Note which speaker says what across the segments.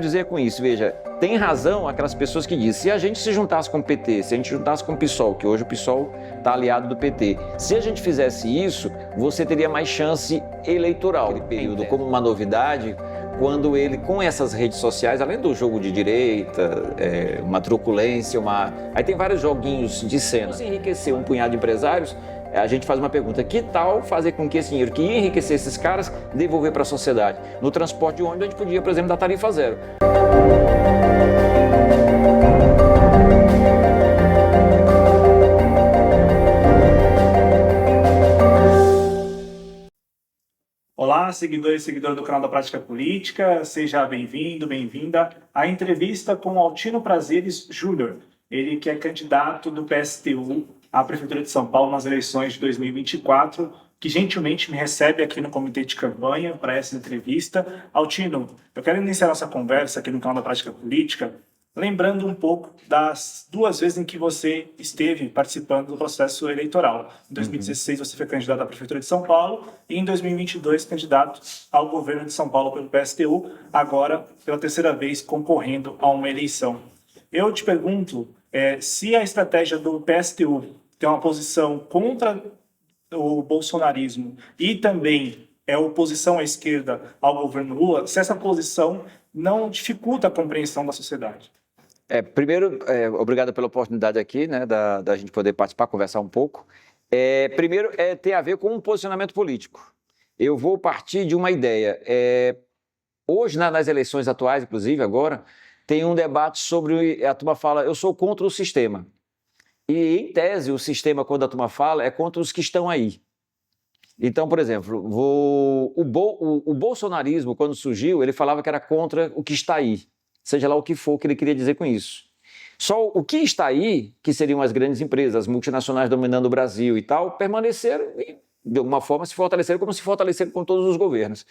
Speaker 1: Dizer com isso, veja, tem razão aquelas pessoas que dizem, se a gente se juntasse com o PT, se a gente juntasse com o PSOL, que hoje o PSOL está aliado do PT, se a gente fizesse isso, você teria mais chance eleitoral. Aquele período como uma novidade, quando ele, com essas redes sociais, além do jogo de direita, uma truculência, aí tem vários joguinhos de cena. Se enriquecer um punhado de empresários, a gente faz uma pergunta, que tal fazer com que esse dinheiro que ia enriquecer esses caras, devolver para a sociedade? No transporte de ônibus, a gente podia, por exemplo, dar tarifa zero.
Speaker 2: Olá, seguidores e seguidoras do canal da Prática Política, seja bem-vindo, bem-vinda à entrevista com Altino Prazeres Júnior, ele que é candidato do PSTU à Prefeitura de São Paulo nas eleições de 2024, que gentilmente me recebe aqui no comitê de campanha para essa entrevista. Altino, eu quero iniciar nossa conversa aqui no canal da Prática Política, lembrando um pouco das 2 vezes em que você esteve participando do processo eleitoral. Em 2016 você foi candidato à Prefeitura de São Paulo e em 2022 candidato ao governo de São Paulo pelo PSTU, agora pela 3ª vez concorrendo a uma eleição. Eu te pergunto se a estratégia do PSTU tem uma posição contra o bolsonarismo e também oposição à esquerda ao governo Lula, se essa posição não dificulta a compreensão da sociedade.
Speaker 1: Primeiro, obrigado pela oportunidade aqui, né, da gente poder participar, conversar um pouco. Primeiro, tem a ver com um posicionamento político. Eu vou partir de uma ideia. Hoje, nas eleições atuais, inclusive agora, tem um debate sobre, a turma fala, eu sou contra o sistema. E, em tese, o sistema, quando a turma fala, é contra os que estão aí. Então, por exemplo, o bolsonarismo, quando surgiu, ele falava que era contra o que está aí, seja lá o que for que ele queria dizer com isso. Só o que está aí, que seriam as grandes empresas, as multinacionais dominando o Brasil e tal, permaneceram e, de alguma forma, se fortaleceram como se fortaleceram com todos os governos.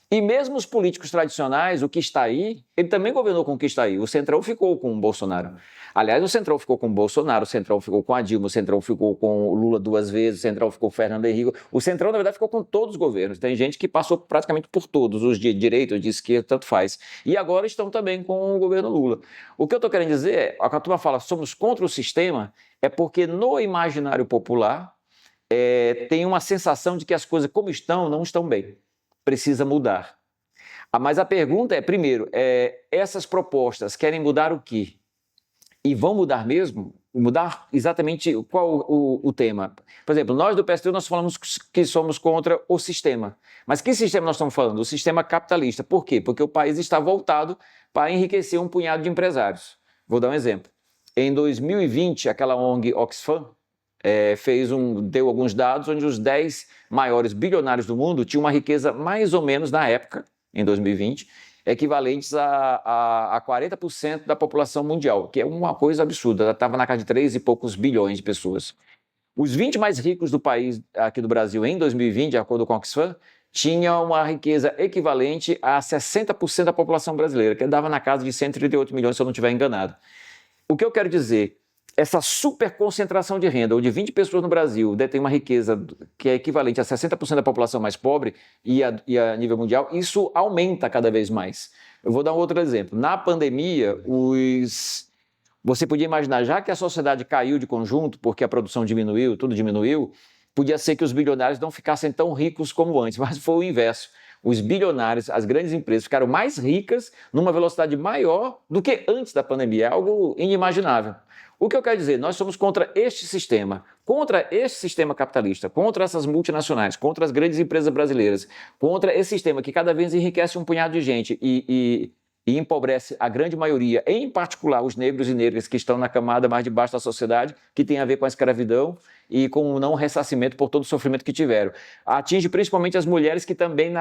Speaker 1: E mesmo os políticos tradicionais, o que está aí, ele também governou com o que está aí. O Centrão ficou com o Bolsonaro. Aliás, o Centrão ficou com o Bolsonaro, o Centrão ficou com a Dilma, o Centrão ficou com o Lula 2 vezes, o Centrão ficou com o Fernando Henrique. O Centrão, na verdade, ficou com todos os governos. Tem gente que passou praticamente por todos, os de direita, os de esquerda, tanto faz. E agora estão também com o governo Lula. O que eu estou querendo dizer a turma fala, somos contra o sistema, é porque no imaginário popular tem uma sensação de que as coisas como estão, não estão bem. Precisa mudar. Mas a pergunta é, primeiro, essas propostas querem mudar o quê? E vão mudar mesmo? Mudar exatamente qual o tema? Por exemplo, nós do PSTU nós falamos que somos contra o sistema. Mas que sistema nós estamos falando? O sistema capitalista. Por quê? Porque o país está voltado para enriquecer um punhado de empresários. Vou dar um exemplo. Em 2020, aquela ONG Oxfam deu alguns dados onde os 10 maiores bilionários do mundo tinham uma riqueza mais ou menos, na época, em 2020, equivalentes a 40% da população mundial, que é uma coisa absurda, ela estava na casa de 3 e poucos bilhões de pessoas. Os 20 mais ricos do país, aqui do Brasil, em 2020, de acordo com a Oxfam, tinham uma riqueza equivalente a 60% da população brasileira, que dava na casa de 138 milhões, se eu não estiver enganado. O que eu quero dizer, essa superconcentração de renda, onde 20 pessoas no Brasil detêm uma riqueza que é equivalente a 60% da população mais pobre e a nível mundial, isso aumenta cada vez mais. Eu vou dar um outro exemplo. Na pandemia, você podia imaginar, já que a sociedade caiu de conjunto, porque a produção diminuiu, tudo diminuiu, podia ser que os bilionários não ficassem tão ricos como antes, mas foi o inverso. Os bilionários, as grandes empresas ficaram mais ricas numa velocidade maior do que antes da pandemia, é algo inimaginável. O que eu quero dizer, nós somos contra este sistema capitalista, contra essas multinacionais, contra as grandes empresas brasileiras, contra esse sistema que cada vez enriquece um punhado de gente e empobrece a grande maioria, em particular os negros e negras que estão na camada mais de baixo da sociedade, que tem a ver com a escravidão e com o não ressarcimento por todo o sofrimento que tiveram. Atinge principalmente as mulheres que também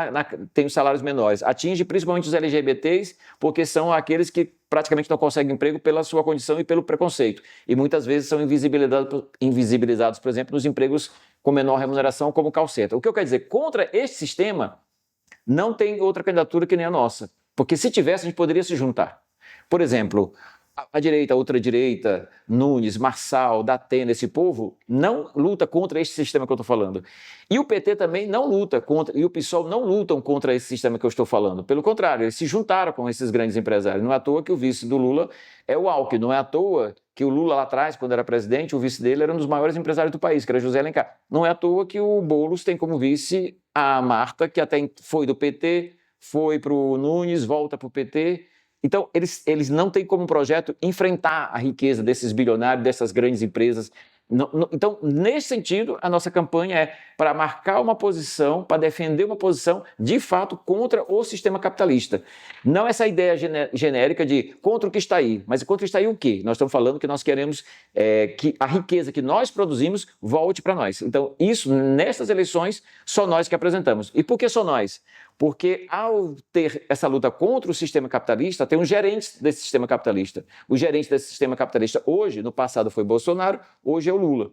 Speaker 1: têm os salários menores. Atinge principalmente os LGBTs, porque são aqueles que praticamente não conseguem emprego pela sua condição e pelo preconceito. E muitas vezes são invisibilizados, por exemplo, nos empregos com menor remuneração, como call center. O que eu quero dizer, contra este sistema, não tem outra candidatura que nem a nossa. Porque se tivesse, a gente poderia se juntar. Por exemplo, A direita, a ultradireita, Nunes, Marçal, Datena, esse povo não luta contra esse sistema que eu estou falando. E o PT também não luta contra, e o PSOL não lutam contra esse sistema que eu estou falando. Pelo contrário, eles se juntaram com esses grandes empresários. Não é à toa que o vice do Lula é o Alckmin, não é à toa que o Lula lá atrás, quando era presidente, o vice dele era um dos maiores empresários do país, que era José Alencar. Não é à toa que o Boulos tem como vice a Marta, que até foi do PT, foi para o Nunes, volta para o PT. Então, eles não têm como projeto enfrentar a riqueza desses bilionários, dessas grandes empresas. Então, nesse sentido, a nossa campanha é para marcar uma posição, para defender uma posição, de fato, contra o sistema capitalista. Não essa ideia genérica de contra o que está aí, mas contra o que está aí o quê? Nós estamos falando que nós queremos que a riqueza que nós produzimos volte para nós. Então, isso, nessas eleições, só nós que apresentamos. E por que só nós? Porque ao ter essa luta contra o sistema capitalista, tem um gerente desse sistema capitalista. O gerente desse sistema capitalista hoje, no passado foi Bolsonaro, hoje é o Lula.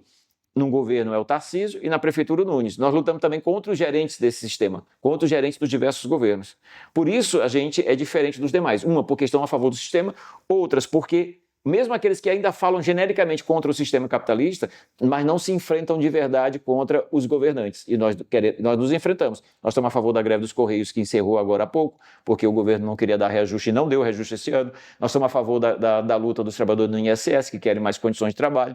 Speaker 1: Num governo é o Tarcísio e na prefeitura o Nunes. Nós lutamos também contra os gerentes desse sistema, contra os gerentes dos diversos governos. Por isso a gente é diferente dos demais. Uma, porque estão a favor do sistema, outras porque mesmo aqueles que ainda falam genericamente contra o sistema capitalista, mas não se enfrentam de verdade contra os governantes. E nós nos enfrentamos. Nós estamos a favor da greve dos Correios, que encerrou agora há pouco, porque o governo não queria dar reajuste e não deu reajuste esse ano. Nós estamos a favor da luta dos trabalhadores do INSS, que querem mais condições de trabalho.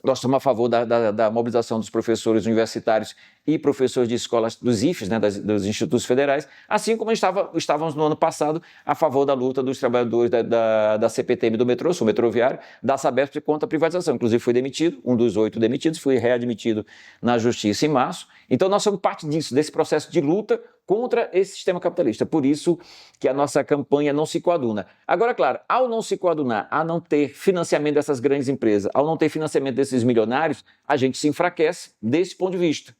Speaker 1: Nós estamos a favor da mobilização dos professores universitários e professores de escolas dos IFES, né, dos institutos federais, assim como estávamos no ano passado a favor da luta dos trabalhadores da CPTM do metrô, Sul Metroviário, da Sabesp contra a privatização. Inclusive fui demitido, um dos 8 demitidos, fui readmitido na justiça em março. Então nós somos parte disso, desse processo de luta contra esse sistema capitalista. Por isso que a nossa campanha não se coaduna. Agora, claro, ao não se coadunar, a não ter financiamento dessas grandes empresas, ao não ter financiamento desses milionários, a gente se enfraquece desse ponto de vista.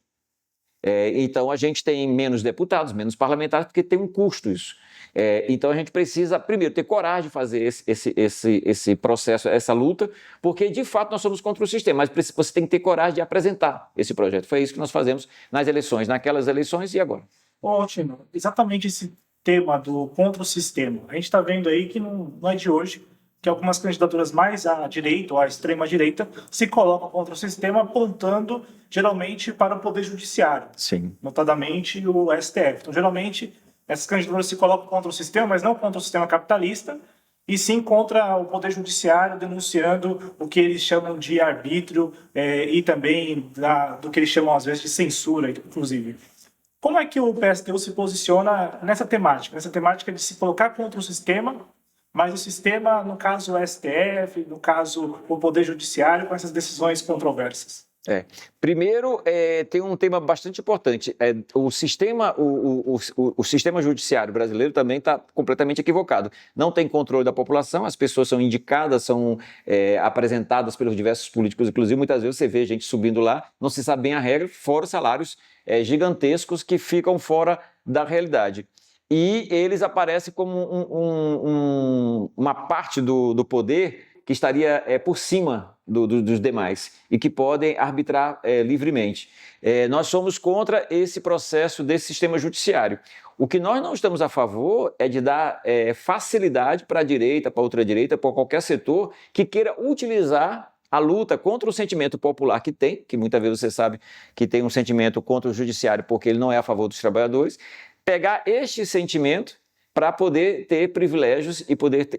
Speaker 1: Então a gente tem menos deputados, menos parlamentares, porque tem um custo isso. Então a gente precisa, primeiro, ter coragem de fazer esse processo, essa luta, porque de fato nós somos contra o sistema, mas você tem que ter coragem de apresentar esse projeto. Foi isso que nós fazemos nas eleições, naquelas eleições e agora.
Speaker 2: Ótimo, exatamente esse tema do contra o sistema. A gente está vendo aí que não é de hoje que algumas candidaturas mais à direita ou à extrema-direita se colocam contra o sistema, apontando geralmente para o Poder Judiciário,
Speaker 1: Sim.
Speaker 2: Notadamente o STF. Então, geralmente, essas candidaturas se colocam contra o sistema, mas não contra o sistema capitalista, e sim contra o Poder Judiciário, denunciando o que eles chamam de arbítrio e também do que eles chamam, às vezes, de censura, inclusive. Como é que o PSTU se posiciona nessa temática de se colocar contra o sistema, mas o sistema, no caso o STF, no caso o Poder Judiciário, com essas decisões controversas?
Speaker 1: Primeiro, tem um tema bastante importante. O sistema judiciário brasileiro também está completamente equivocado. Não tem controle da população, as pessoas são indicadas, são apresentadas pelos diversos políticos, inclusive muitas vezes você vê gente subindo lá, não se sabe bem a regra, fora salários gigantescos que ficam fora da realidade. E eles aparecem como uma parte do poder que estaria por cima dos demais e que podem arbitrar livremente. Nós somos contra esse processo desse sistema judiciário. O que nós não estamos a favor é de dar facilidade para a direita, para a ultradireita, para qualquer setor que queira utilizar a luta contra o sentimento popular que muitas vezes você sabe que tem um sentimento contra o judiciário porque ele não é a favor dos trabalhadores, pegar este sentimento para poder ter privilégios e poder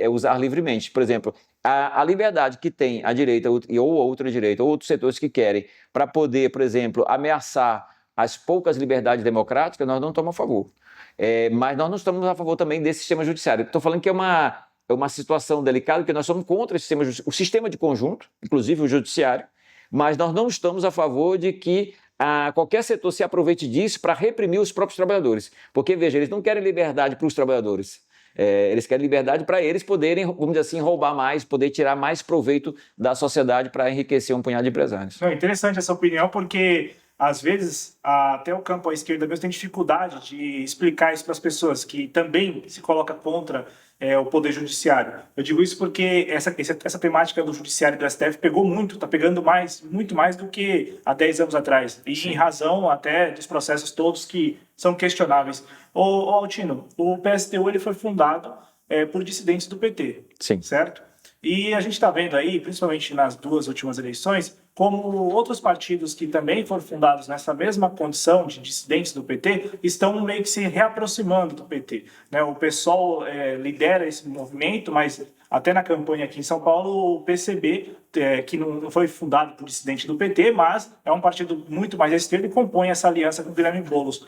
Speaker 1: usar livremente. Por exemplo, a liberdade que tem a direita ou a ultradireita ou outros setores que querem para poder, por exemplo, ameaçar as poucas liberdades democráticas, nós não estamos a favor. Mas nós não estamos a favor também desse sistema judiciário. Estou falando que é uma situação delicada, porque nós somos contra o sistema de conjunto, inclusive o judiciário, mas nós não estamos a favor de que qualquer setor se aproveite disso para reprimir os próprios trabalhadores. Porque, veja, eles não querem liberdade para os trabalhadores. Eles querem liberdade para eles poderem, vamos dizer assim, roubar mais, poder tirar mais proveito da sociedade para enriquecer um punhado de empresários.
Speaker 2: É interessante essa opinião, porque às vezes até o campo à esquerda mesmo tem dificuldade de explicar isso para as pessoas que também se coloca contra o Poder Judiciário. Eu digo isso porque essa temática do Judiciário e do STF pegou muito, está pegando muito mais do que há 10 anos atrás. E em razão até dos processos todos que são questionáveis. Altino, o PSTU ele foi fundado por dissidentes do PT,
Speaker 1: Sim.
Speaker 2: certo? E a gente está vendo aí, principalmente nas 2 últimas eleições, como outros partidos que também foram fundados nessa mesma condição de dissidentes do PT estão meio que se reaproximando do PT, né? O PSOL lidera esse movimento, mas até na campanha aqui em São Paulo, o PCB, que não foi fundado por dissidente do PT, mas é um partido muito mais à esquerda e compõe essa aliança com o Guilherme Boulos.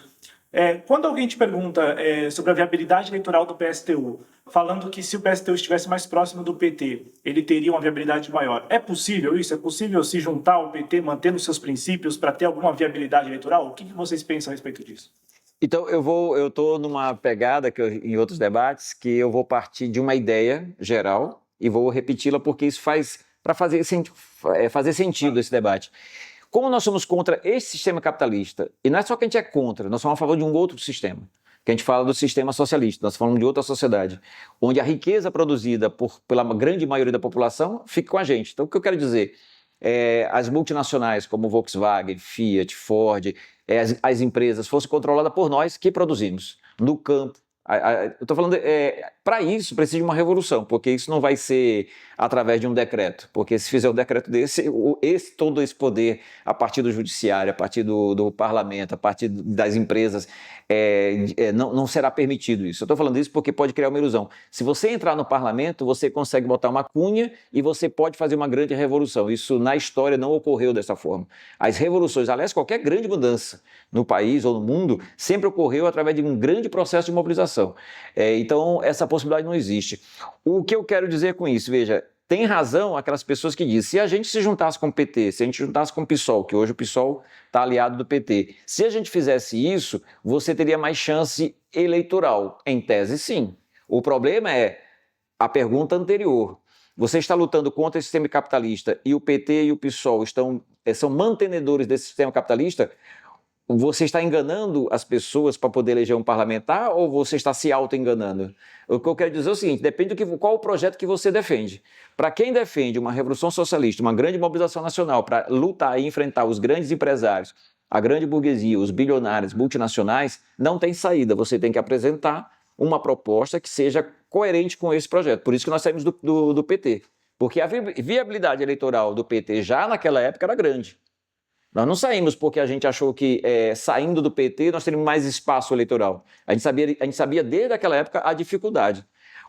Speaker 2: Quando alguém te pergunta sobre a viabilidade eleitoral do PSTU, falando que se o PSTU estivesse mais próximo do PT, ele teria uma viabilidade maior, é possível isso? É possível se juntar ao PT, mantendo seus princípios, para ter alguma viabilidade eleitoral? O que vocês pensam a respeito disso?
Speaker 1: Então, eu estou numa pegada, em outros debates, que eu vou partir de uma ideia geral e vou repeti-la porque isso para fazer sentido esse debate. Como nós somos contra esse sistema capitalista, e não é só que a gente é contra, nós somos a favor de um outro sistema, que a gente fala do sistema socialista, nós falamos de outra sociedade, onde a riqueza produzida pela grande maioria da população fica com a gente. Então, o que eu quero dizer? As multinacionais como Volkswagen, Fiat, Ford, as empresas fossem controladas por nós que produzimos no campo. Eu estou falando, para isso precisa de uma revolução, porque isso não vai ser através de um decreto, porque se fizer um decreto desse, todo esse poder, a partir do judiciário, a partir do parlamento, a partir das empresas, não será permitido isso. Eu estou falando isso porque pode criar uma ilusão. Se você entrar no parlamento, você consegue botar uma cunha e você pode fazer uma grande revolução. Isso na história não ocorreu dessa forma. As revoluções, aliás, qualquer grande mudança no país ou no mundo, sempre ocorreu através de um grande processo de mobilização. Então, essa possibilidade não existe. O que eu quero dizer com isso? Veja, tem razão aquelas pessoas que dizem, se a gente se juntasse com o PT, se a gente juntasse com o PSOL, que hoje o PSOL está aliado do PT, se a gente fizesse isso, você teria mais chance eleitoral. Em tese, sim. O problema é a pergunta anterior. Você está lutando contra esse sistema capitalista e o PT e o PSOL são mantenedores desse sistema capitalista? Você está enganando as pessoas para poder eleger um parlamentar ou você está se auto-enganando? O que eu quero dizer é o seguinte, depende qual o projeto que você defende. Para quem defende uma revolução socialista, uma grande mobilização nacional para lutar e enfrentar os grandes empresários, a grande burguesia, os bilionários, multinacionais, não tem saída. Você tem que apresentar uma proposta que seja coerente com esse projeto. Por isso que nós saímos do PT. Porque a viabilidade eleitoral do PT já naquela época era grande. Nós não saímos porque a gente achou que saindo do PT nós teríamos mais espaço eleitoral. A gente sabia desde aquela época a dificuldade.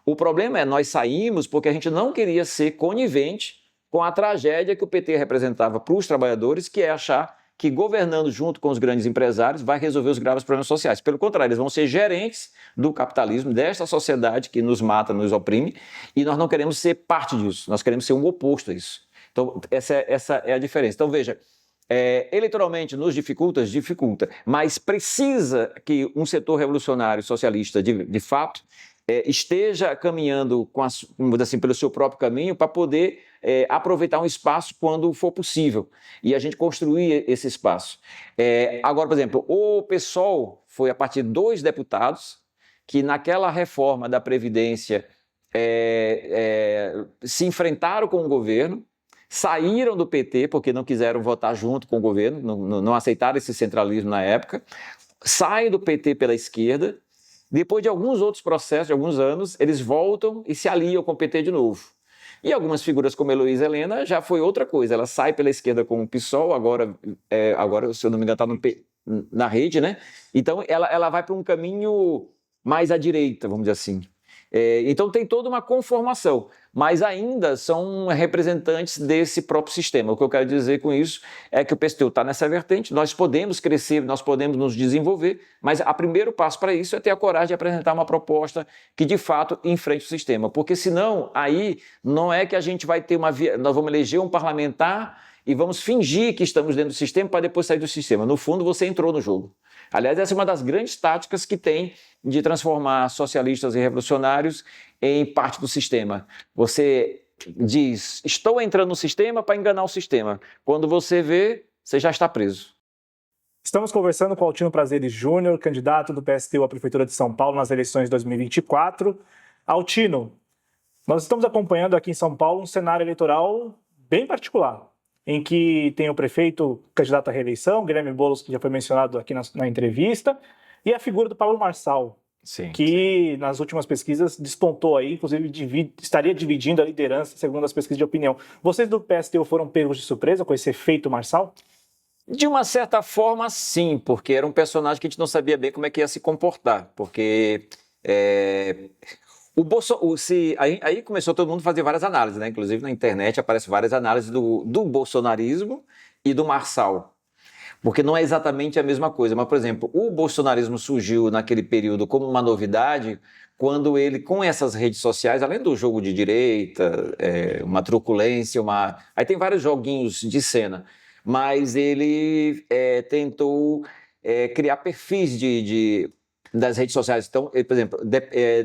Speaker 1: O problema é nós saímos porque a gente não queria ser conivente com a tragédia que o PT representava para os trabalhadores, que é achar que governando junto com os grandes empresários vai resolver os graves problemas sociais. Pelo contrário, eles vão ser gerentes do capitalismo, desta sociedade que nos mata, nos oprime, e nós não queremos ser parte disso, nós queremos ser um oposto a isso. Então, essa é a diferença. Então, veja, eleitoralmente nos dificulta, mas precisa que um setor revolucionário socialista, de fato, esteja caminhando pelo seu próprio caminho para poder aproveitar um espaço quando for possível e a gente construir esse espaço. Agora, por exemplo, o PSOL foi a partir de 2 deputados que naquela reforma da Previdência se enfrentaram com o governo, saíram do PT porque não quiseram votar junto com o governo, não aceitaram esse centralismo na época, saem do PT pela esquerda, depois de alguns outros processos, de alguns anos, eles voltam e se aliam com o PT de novo. E algumas figuras como Heloísa Helena já foi outra coisa, ela sai pela esquerda com o PSOL, agora se eu não me engano, está na rede, né? Então ela vai para um caminho mais à direita, vamos dizer assim. Então tem toda uma conformação, mas ainda são representantes desse próprio sistema. O que eu quero dizer com isso é que o PSTU está nessa vertente, nós podemos crescer, nós podemos nos desenvolver, mas o primeiro passo para isso é ter a coragem de apresentar uma proposta que de fato enfrente o sistema, porque senão aí não é que a gente vai ter nós vamos eleger um parlamentar e vamos fingir que estamos dentro do sistema para depois sair do sistema. No fundo, você entrou no jogo. Aliás, essa é uma das grandes táticas que tem de transformar socialistas e revolucionários em parte do sistema. Você diz, estou entrando no sistema para enganar o sistema. Quando você vê, você já está preso.
Speaker 2: Estamos conversando com Altino Prazeres Júnior, candidato do PSTU à Prefeitura de São Paulo nas eleições de 2024. Altino, nós estamos acompanhando aqui em São Paulo um cenário eleitoral bem particular, em que tem o prefeito candidato à reeleição, Guilherme Boulos, que já foi mencionado aqui na entrevista, e a figura do Pablo Marçal,
Speaker 1: Sim.
Speaker 2: que nas últimas pesquisas despontou aí, inclusive estaria dividindo a liderança, segundo as pesquisas de opinião. Vocês do PSTU foram pegos de surpresa com esse efeito Marçal?
Speaker 1: De uma certa forma, sim, porque era um personagem que a gente não sabia bem como é que ia se comportar, porque aí começou todo mundo a fazer várias análises, né? Inclusive na internet aparecem várias análises do bolsonarismo e do Marçal, porque não é exatamente a mesma coisa. Mas, por exemplo, o bolsonarismo surgiu naquele período como uma novidade, quando ele, com essas redes sociais, além do jogo de direita, uma truculência, aí tem vários joguinhos de cena, mas ele tentou criar perfis das redes sociais. Então, por exemplo,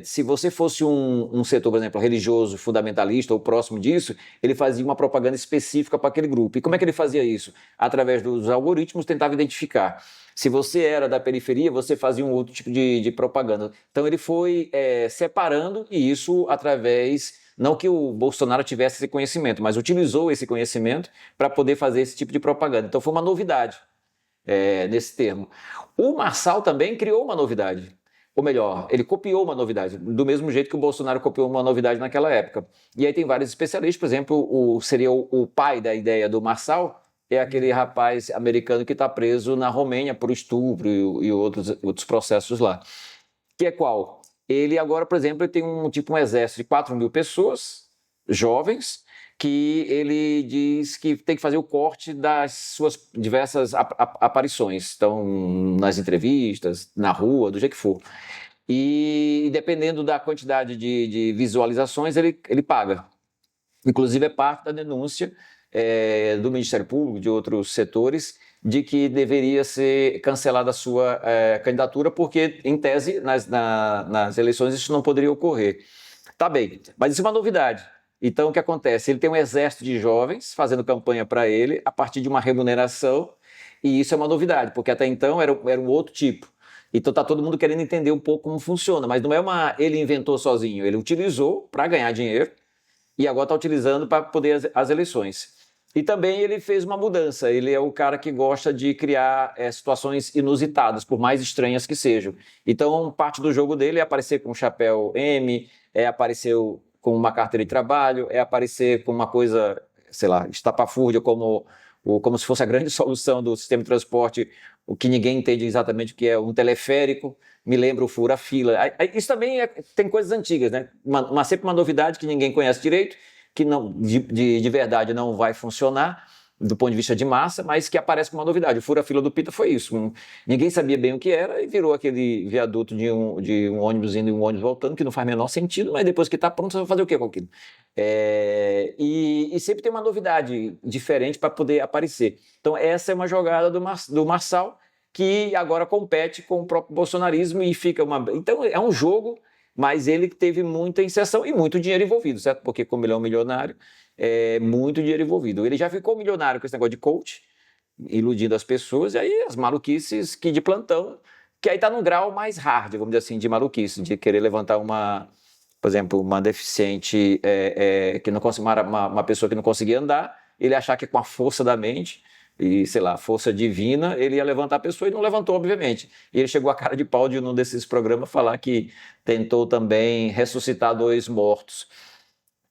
Speaker 1: se você fosse um setor, por exemplo, religioso, fundamentalista ou próximo disso, ele fazia uma propaganda específica para aquele grupo. E como é que ele fazia isso? Através dos algoritmos, tentava identificar. Se você era da periferia, você fazia um outro tipo de propaganda. Então, ele foi separando, e isso através... Não que o Bolsonaro tivesse esse conhecimento, mas utilizou esse conhecimento para poder fazer esse tipo de propaganda. Então foi uma novidade nesse termo. O Marçal também criou uma novidade. Ou melhor, ele copiou uma novidade, do mesmo jeito que o Bolsonaro copiou uma novidade naquela época. E aí tem vários especialistas, por exemplo, seria o pai da ideia do Marçal, é aquele rapaz americano que está preso na Romênia por estupro e outros processos lá. Que é qual? Ele agora, por exemplo, ele tem um exército de 4.000 pessoas, jovens, que ele diz que tem que fazer o corte das suas diversas aparições. Então, nas entrevistas, na rua, do jeito que for. E dependendo da quantidade de visualizações, ele paga. Inclusive, é parte da denúncia do Ministério Público, de outros setores, de que deveria ser cancelada a sua candidatura, porque, em tese, nas eleições isso não poderia ocorrer. Tá bem, mas isso é uma novidade. Então, o que acontece? Ele tem um exército de jovens fazendo campanha para ele a partir de uma remuneração, e isso é uma novidade, porque até então era um outro tipo. Então, está todo mundo querendo entender um pouco como funciona, mas não é ele inventou sozinho, ele utilizou para ganhar dinheiro e agora está utilizando para poder as eleições. E também ele fez uma mudança, ele é o cara que gosta de criar situações inusitadas, por mais estranhas que sejam. Então, parte do jogo dele é aparecer com um chapéu M, aparecer com uma carteira de trabalho, aparecer com uma coisa, sei lá, estapafúrdia, como se fosse a grande solução do sistema de transporte, o que ninguém entende exatamente o que é um teleférico, me lembra o fura-fila. Isso também tem coisas antigas, né? Sempre uma novidade que ninguém conhece direito, que não, de verdade não vai funcionar do ponto de vista de massa, mas que aparece como uma novidade. O fura-fila do Pita foi isso. Ninguém sabia bem o que era e virou aquele viaduto de um ônibus indo e um ônibus voltando, que não faz o menor sentido, mas depois que está pronto, você vai fazer o quê com aquilo? E sempre tem uma novidade diferente para poder aparecer. Então, essa é uma jogada do Marçal, que agora compete com o próprio bolsonarismo e fica uma... Então, é um jogo, mas ele teve muita inserção e muito dinheiro envolvido, certo? Porque como ele é um milionário, muito dinheiro envolvido. Ele já ficou milionário com esse negócio de coach, iludindo as pessoas, e aí as maluquices que de plantão, que aí está no grau mais hard, vamos dizer assim, de maluquice, de querer levantar por exemplo, uma deficiente, que não uma pessoa que não conseguia andar, ele achar que com a força da mente e, sei lá, força divina, ele ia levantar a pessoa e não levantou, obviamente. E ele chegou a cara de pau de um desses programas falar que tentou também ressuscitar 2 mortos.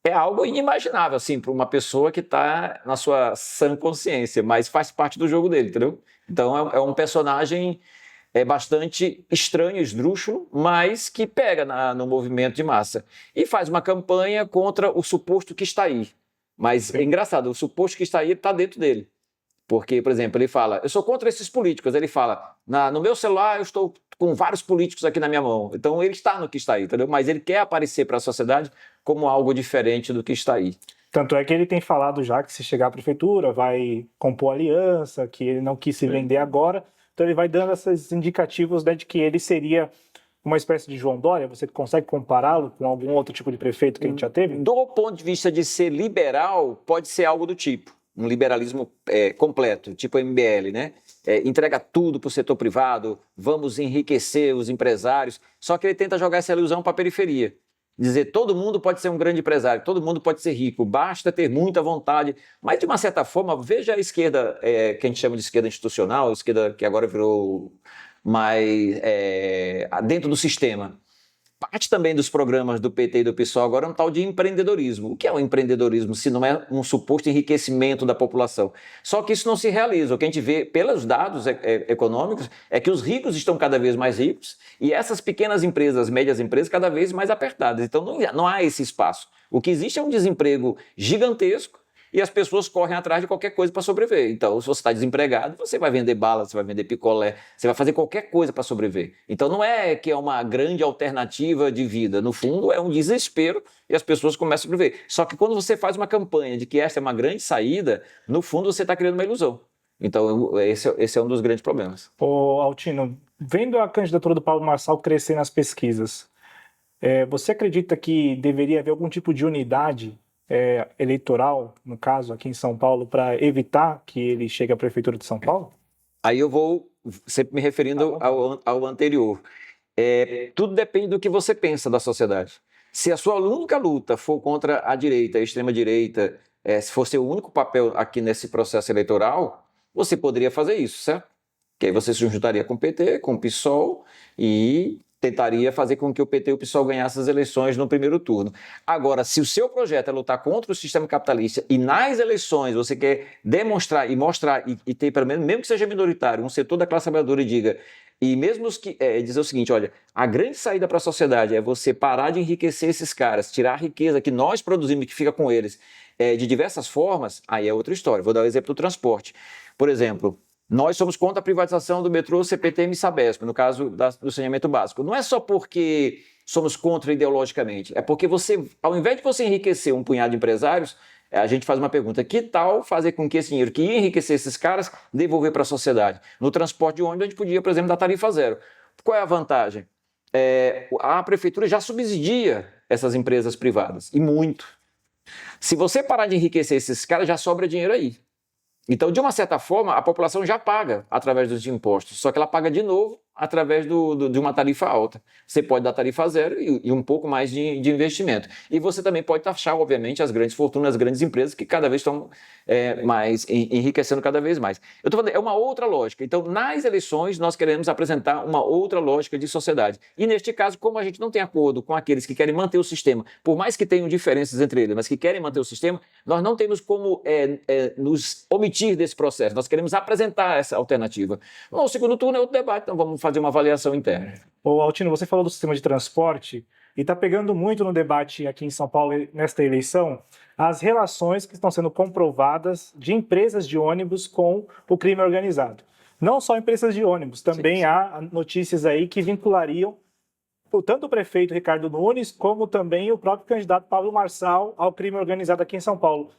Speaker 1: É algo inimaginável, assim, para uma pessoa que está na sua sã consciência, mas faz parte do jogo dele, entendeu? Então é um personagem bastante estranho, esdrúxulo, mas que pega no movimento de massa e faz uma campanha contra o suposto que está aí. Mas é engraçado, o suposto que está aí está dentro dele. Porque, por exemplo, ele fala, eu sou contra esses políticos. Ele fala, no meu celular eu estou com vários políticos aqui na minha mão. Então ele está no que está aí, entendeu? Mas ele quer aparecer para a sociedade como algo diferente do que está aí.
Speaker 2: Tanto é que ele tem falado já que se chegar à prefeitura vai compor aliança, que ele não quis se vender agora. Então ele vai dando esses indicativos, né, de que ele seria uma espécie de João Dória. Você consegue compará-lo com algum outro tipo de prefeito que a gente já teve?
Speaker 1: Do ponto de vista de ser liberal, pode ser algo do tipo. Um liberalismo completo, tipo MBL, né? Entrega tudo para o setor privado, vamos enriquecer os empresários. Só que ele tenta jogar essa ilusão para a periferia. Dizer, todo mundo pode ser um grande empresário, todo mundo pode ser rico, basta ter muita vontade. Mas, de uma certa forma, veja a esquerda, que a gente chama de esquerda institucional, a esquerda que agora virou dentro do sistema. Parte também dos programas do PT e do PSOL agora é um tal de empreendedorismo. O que é o empreendedorismo se não é um suposto enriquecimento da população? Só que isso não se realiza. O que a gente vê pelos dados econômicos é que os ricos estão cada vez mais ricos e essas pequenas empresas, médias empresas, cada vez mais apertadas. Então não há esse espaço. O que existe é um desemprego gigantesco e as pessoas correm atrás de qualquer coisa para sobreviver. Então, se você está desempregado, você vai vender bala, você vai vender picolé, você vai fazer qualquer coisa para sobreviver. Então, não é que é uma grande alternativa de vida. No fundo, é um desespero e as pessoas começam a sobreviver. Só que quando você faz uma campanha de que essa é uma grande saída, no fundo, você está criando uma ilusão. Então, esse é um dos grandes problemas.
Speaker 2: Ô, Altino, vendo a candidatura do Pablo Marçal crescer nas pesquisas, você acredita que deveria haver algum tipo de unidade eleitoral, no caso aqui em São Paulo, para evitar que ele chegue à Prefeitura de São Paulo?
Speaker 1: Aí eu vou sempre me referindo ao anterior. Tudo depende do que você pensa da sociedade. Se a sua única luta for contra a direita, a extrema-direita, se for seu único papel aqui nesse processo eleitoral, você poderia fazer isso, certo? Que aí você se juntaria com o PT, com o PSOL e tentaria fazer com que o PT e o PSOL ganhassem as eleições no primeiro turno. Agora, se o seu projeto é lutar contra o sistema capitalista e nas eleições você quer demonstrar e mostrar e ter, pelo menos, mesmo que seja minoritário, um setor da classe trabalhadora e diga, e mesmo dizer o seguinte, olha, a grande saída para a sociedade é você parar de enriquecer esses caras, tirar a riqueza que nós produzimos e que fica com eles de diversas formas, aí é outra história. Vou dar o exemplo do transporte. Por exemplo, nós somos contra a privatização do metrô, CPTM e Sabesp, no caso do saneamento básico. Não é só porque somos contra ideologicamente, é porque ao invés de você enriquecer um punhado de empresários, a gente faz uma pergunta, que tal fazer com que esse dinheiro que ia enriquecer esses caras, devolver para a sociedade? No transporte de ônibus a gente podia, por exemplo, dar tarifa zero. Qual é a vantagem? A prefeitura já subsidia essas empresas privadas, e muito. Se você parar de enriquecer esses caras, já sobra dinheiro aí. Então, de uma certa forma, a população já paga através dos impostos, só que ela paga de novo através de uma tarifa alta. Você pode dar tarifa zero e um pouco mais de investimento. E você também pode taxar, obviamente, as grandes fortunas, as grandes empresas que cada vez estão mais enriquecendo cada vez mais. Eu estou falando, é uma outra lógica. Então, nas eleições, nós queremos apresentar uma outra lógica de sociedade. E, neste caso, como a gente não tem acordo com aqueles que querem manter o sistema, por mais que tenham diferenças entre eles, mas que querem manter o sistema, nós não temos como nos omitir desse processo. Nós queremos apresentar essa alternativa. Bom, o segundo turno é outro debate, então vamos fazer uma avaliação interna.
Speaker 2: Ô, Altino, você falou do sistema de transporte e está pegando muito no debate aqui em São Paulo, nesta eleição, as relações que estão sendo comprovadas de empresas de ônibus com o crime organizado. Não só empresas de ônibus, também há notícias aí que vinculariam tanto o prefeito Ricardo Nunes, como também o próprio candidato Pablo Marçal ao crime organizado aqui em São Paulo.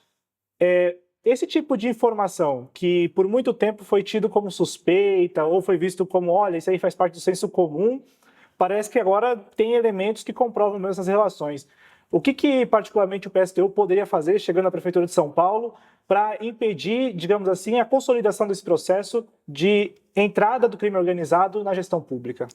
Speaker 2: Esse tipo de informação, que por muito tempo foi tido como suspeita, ou foi visto como, olha, isso aí faz parte do senso comum, parece que agora tem elementos que comprovam mesmo essas relações. O que particularmente o PSTU poderia fazer, chegando à Prefeitura de São Paulo, para impedir, digamos assim, a consolidação desse processo de entrada do crime organizado na gestão pública?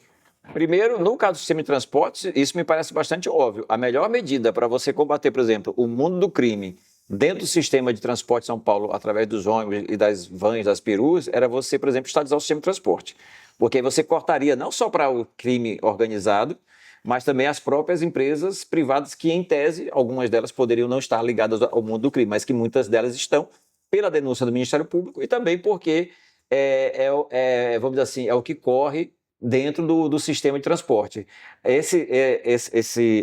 Speaker 1: Primeiro, no caso do sistema de transportes, isso me parece bastante óbvio. A melhor medida para você combater, por exemplo, o mundo do crime dentro do sistema de transporte de São Paulo, através dos ônibus e das vans, das perus, era você, por exemplo, estatizar o sistema de transporte. Porque aí você cortaria não só para o crime organizado, mas também as próprias empresas privadas que, em tese, algumas delas poderiam não estar ligadas ao mundo do crime, mas que muitas delas estão pela denúncia do Ministério Público e também porque, vamos dizer assim, é o que corre dentro do sistema de transporte.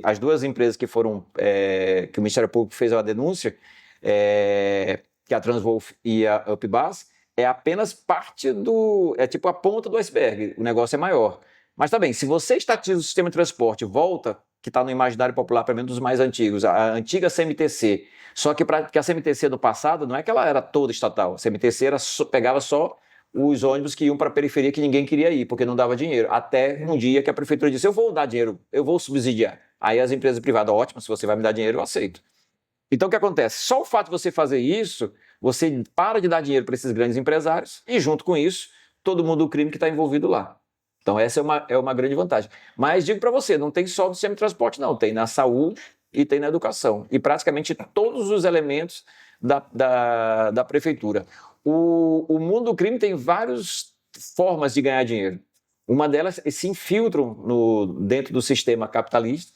Speaker 1: As duas empresas que foram, que o Ministério Público fez a denúncia, que é a Transwolf e a Upbus, é apenas parte é tipo a ponta do iceberg, o negócio é maior. Mas também, se você estatiza o sistema de transporte, volta, que está no imaginário popular, pelo menos dos mais antigos, a antiga CMTC, só que a CMTC do passado não é que ela era toda estatal, a CMTC pegava só os ônibus que iam para a periferia que ninguém queria ir, porque não dava dinheiro. Até um dia que a prefeitura disse, eu vou dar dinheiro, eu vou subsidiar. Aí as empresas privadas, ótimo, se você vai me dar dinheiro, eu aceito. Então o que acontece? Só o fato de você fazer isso, você para de dar dinheiro para esses grandes empresários e junto com isso, todo mundo do crime que está envolvido lá. Então essa é uma grande vantagem. Mas digo para você, não tem só no sistema de transporte não, tem na saúde e tem na educação. E praticamente todos os elementos da prefeitura. O mundo do crime tem várias formas de ganhar dinheiro. Uma delas se infiltram dentro do sistema capitalista,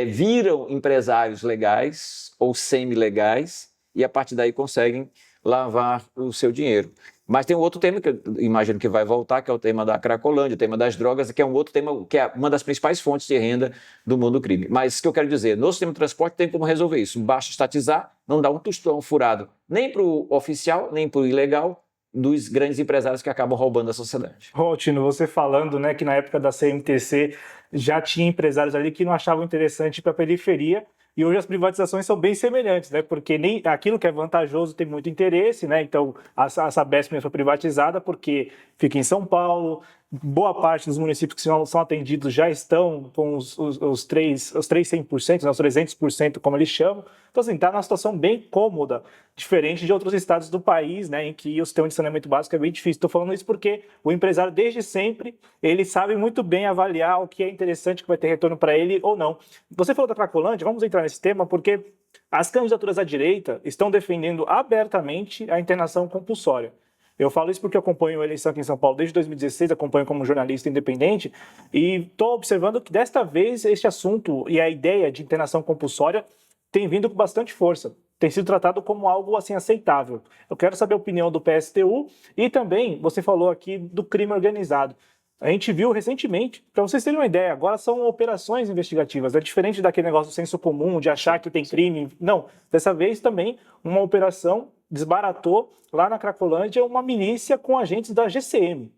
Speaker 1: viram empresários legais ou semi-legais e a partir daí conseguem lavar o seu dinheiro. Mas tem um outro tema que eu imagino que vai voltar, que é o tema da Cracolândia, o tema das drogas, que é um outro tema, que é uma das principais fontes de renda do mundo do crime. Mas o que eu quero dizer, no sistema de transporte tem como resolver isso. Basta estatizar, não dá um tostão furado nem para o oficial, nem para o ilegal, dos grandes empresários que acabam roubando a sociedade.
Speaker 2: Altino, você falando, né, que na época da CMTC já tinha empresários ali que não achavam interessante para a periferia, e hoje as privatizações são bem semelhantes, né? Porque nem aquilo que é vantajoso tem muito interesse, né? Então a Sabesp foi privatizada porque fica em São Paulo. Boa parte dos municípios que são atendidos já estão com os 100%, né, os 300%, como eles chamam. Então, assim, está numa situação bem cômoda, diferente de outros estados do país, né, em que o sistema de saneamento básico é bem difícil. Estou falando isso porque o empresário, desde sempre, ele sabe muito bem avaliar o que é interessante, que vai ter retorno para ele ou não. Você falou da Cracolândia, vamos entrar nesse tema, porque as candidaturas à direita estão defendendo abertamente a internação compulsória. Eu falo isso porque eu acompanho a eleição aqui em São Paulo desde 2016, acompanho como jornalista independente, e estou observando que desta vez este assunto e a ideia de internação compulsória tem vindo com bastante força. Tem sido tratado como algo assim aceitável. Eu quero saber a opinião do PSTU e também você falou aqui do crime organizado. A gente viu recentemente, para vocês terem uma ideia, agora são operações investigativas. É diferente daquele negócio do senso comum, de achar que tem crime. Não, dessa vez também uma operação desbaratou lá na Cracolândia uma milícia com agentes da GCM.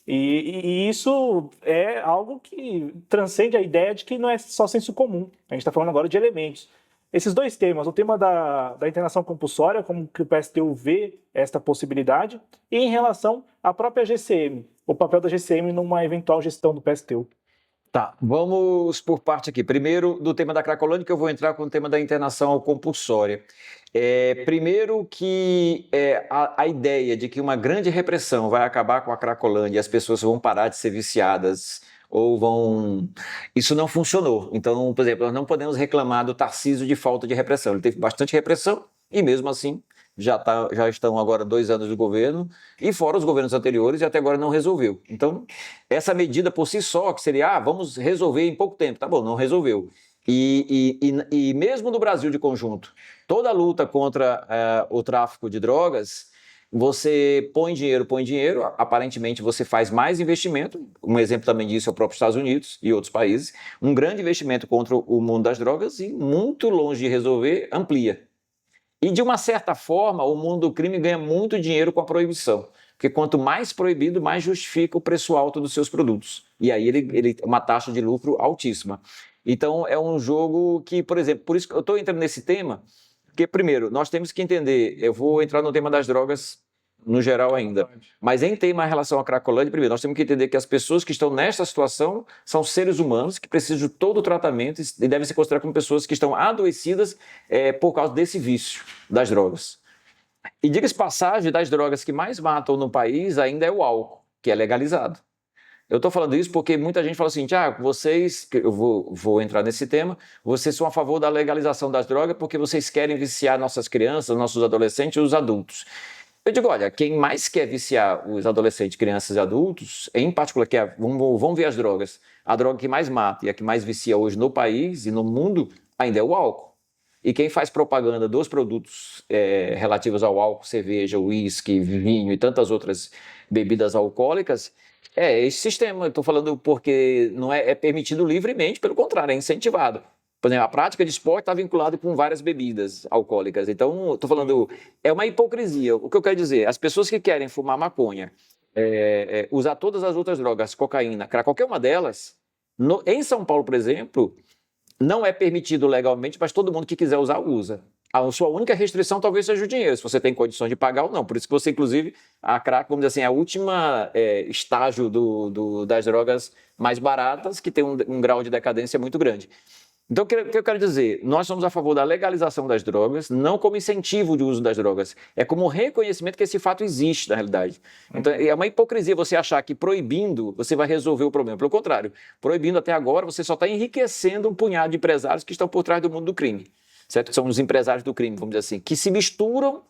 Speaker 2: E isso é algo que transcende a ideia de que não é só senso comum. A gente está falando agora de elementos. Esses dois temas, o tema da internação compulsória, como que o PSTU vê esta possibilidade, e em relação à própria GCM, o papel da GCM numa eventual gestão do PSTU.
Speaker 1: Tá, vamos por parte aqui. Primeiro, do tema da Cracolândia, que eu vou entrar com o tema da internação compulsória. Primeiro que a ideia de que uma grande repressão vai acabar com a Cracolândia e as pessoas vão parar de ser viciadas ou vão... Isso não funcionou. Então, por exemplo, nós não podemos reclamar do Tarcísio de falta de repressão. Ele teve bastante repressão e, mesmo assim, já estão agora 2 anos de governo, e fora os governos anteriores, e até agora não resolveu. Então, essa medida por si só, que seria, vamos resolver em pouco tempo, tá bom, não resolveu. E mesmo no Brasil de conjunto, toda a luta contra o tráfico de drogas, você põe dinheiro, aparentemente você faz mais investimento, um exemplo também disso é o próprio Estados Unidos e outros países, um grande investimento contra o mundo das drogas e, muito longe de resolver, amplia. E, de uma certa forma, o mundo do crime ganha muito dinheiro com a proibição. Porque quanto mais proibido, mais justifica o preço alto dos seus produtos. E aí ele uma taxa de lucro altíssima. Então, é um jogo que, por exemplo, por isso que eu estou entrando nesse tema, porque, primeiro, nós temos que entender, eu vou entrar no tema das drogas no geral ainda, mas em tema em relação à Cracolândia, primeiro, nós temos que entender que as pessoas que estão nesta situação são seres humanos que precisam de todo o tratamento e devem ser consideradas como pessoas que estão adoecidas por causa desse vício das drogas. E diga-se passagem, das drogas que mais matam no país ainda é o álcool, que é legalizado. Eu estou falando isso porque muita gente fala assim, vocês, eu vou entrar nesse tema, vocês são a favor da legalização das drogas porque vocês querem viciar nossas crianças, nossos adolescentes e os adultos. Eu digo, olha, quem mais quer viciar os adolescentes, crianças e adultos, em particular, vamos ver as drogas, a droga que mais mata e a que mais vicia hoje no país e no mundo ainda é o álcool. E quem faz propaganda dos produtos relativos ao álcool, cerveja, uísque, vinho e tantas outras bebidas alcoólicas, é esse sistema. Estou falando porque não é permitido livremente, pelo contrário, é incentivado. Por exemplo, a prática de esporte está vinculada com várias bebidas alcoólicas. Então, estou falando, é uma hipocrisia. O que eu quero dizer, as pessoas que querem fumar maconha, usar todas as outras drogas, cocaína, qualquer uma delas, em São Paulo, por exemplo, não é permitido legalmente, mas todo mundo que quiser usar, usa. A sua única restrição talvez seja o dinheiro, se você tem condições de pagar ou não. Por isso que você, inclusive, a crack, vamos dizer assim, é a última estágio das drogas mais baratas, que tem um grau de decadência muito grande. Então, o que eu quero dizer? Nós somos a favor da legalização das drogas, não como incentivo de uso das drogas. É como reconhecimento que esse fato existe, na realidade. Então, é uma hipocrisia você achar que proibindo você vai resolver o problema. Pelo contrário, proibindo até agora, você só está enriquecendo um punhado de empresários que estão por trás do mundo do crime. Certo? São os empresários do crime, vamos dizer assim, que se misturam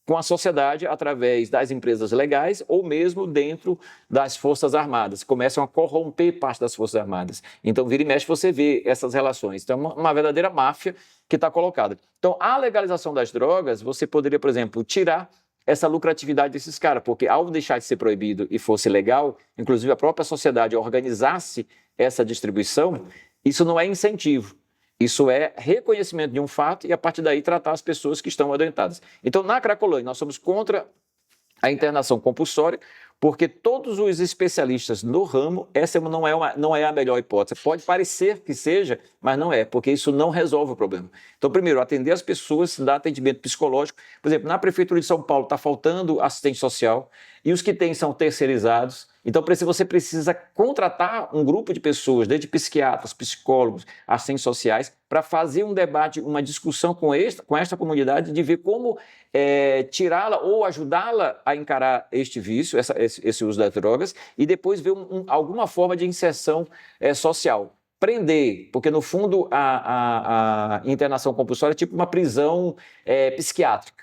Speaker 1: com a sociedade através das empresas legais ou mesmo dentro das Forças Armadas. Começam a corromper parte das Forças Armadas. Então, vira e mexe, você vê essas relações. Então, uma verdadeira máfia que está colocada. Então, a legalização das drogas, você poderia, por exemplo, tirar essa lucratividade desses caras, porque ao deixar de ser proibido e fosse legal, inclusive a própria sociedade organizasse essa distribuição, isso não é incentivo. Isso é reconhecimento de um fato e, a partir daí, tratar as pessoas que estão adoentadas. Então, na Cracolândia, nós somos contra a internação compulsória, porque todos os especialistas no ramo, essa não é a melhor hipótese. Pode parecer que seja, mas não é, porque isso não resolve o problema. Então, primeiro, atender as pessoas, dar atendimento psicológico. Por exemplo, na Prefeitura de São Paulo está faltando assistente social e os que tem são terceirizados. Então, você precisa contratar um grupo de pessoas, desde psiquiatras, psicólogos, assistentes sociais, para fazer um debate, uma discussão com esta comunidade, de ver como tirá-la ou ajudá-la a encarar este vício, esse uso das drogas, e depois ver alguma forma de inserção social. Prender, porque no fundo a internação compulsória é tipo uma prisão psiquiátrica.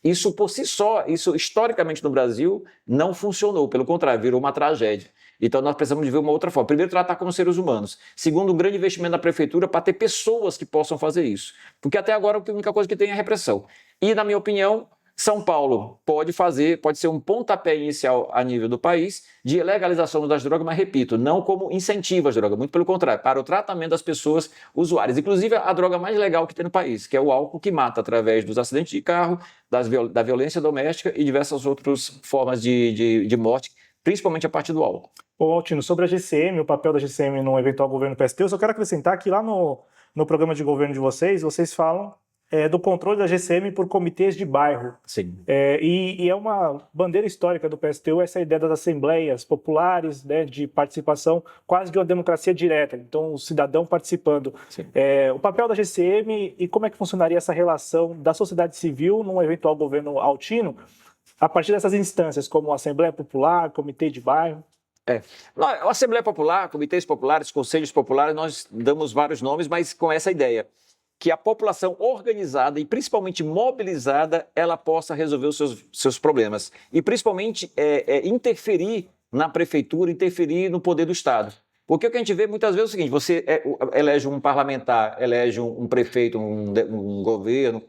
Speaker 1: Isso por si só, isso historicamente no Brasil não funcionou, pelo contrário, virou uma tragédia. Então nós precisamos de ver uma outra forma. Primeiro, tratar como seres humanos. Segundo, um grande investimento da prefeitura para ter pessoas que possam fazer isso. Porque até agora a única coisa que tem é a repressão. E, na minha opinião, São Paulo pode ser um pontapé inicial a nível do país de legalização das drogas, mas, repito, não como incentivo às drogas, muito pelo contrário, para o tratamento das pessoas usuárias. Inclusive, a droga mais legal que tem no país, que é o álcool, que mata através dos acidentes de carro, da violência doméstica e diversas outras formas de morte, principalmente a partir do álcool.
Speaker 3: Ô, Altino, sobre a GCM, o papel da GCM no eventual governo PST, eu só quero acrescentar que lá no programa de governo de vocês falam do controle da GCM por comitês de bairro.
Speaker 1: Sim.
Speaker 3: E é uma bandeira histórica do PSTU essa ideia das assembleias populares, né, de participação, quase de uma democracia direta, então o cidadão participando. O papel da GCM e como é que funcionaria essa relação da sociedade civil num eventual governo altino, a partir dessas instâncias, como Assembleia Popular, Comitê de Bairro?
Speaker 1: A Assembleia Popular, comitês populares, conselhos populares, nós damos vários nomes, mas com essa ideia, que a população organizada e principalmente mobilizada, ela possa resolver os seus problemas. E principalmente interferir na prefeitura, interferir no poder do Estado. Porque o que a gente vê muitas vezes é o seguinte, você elege um parlamentar, elege um prefeito, um governo,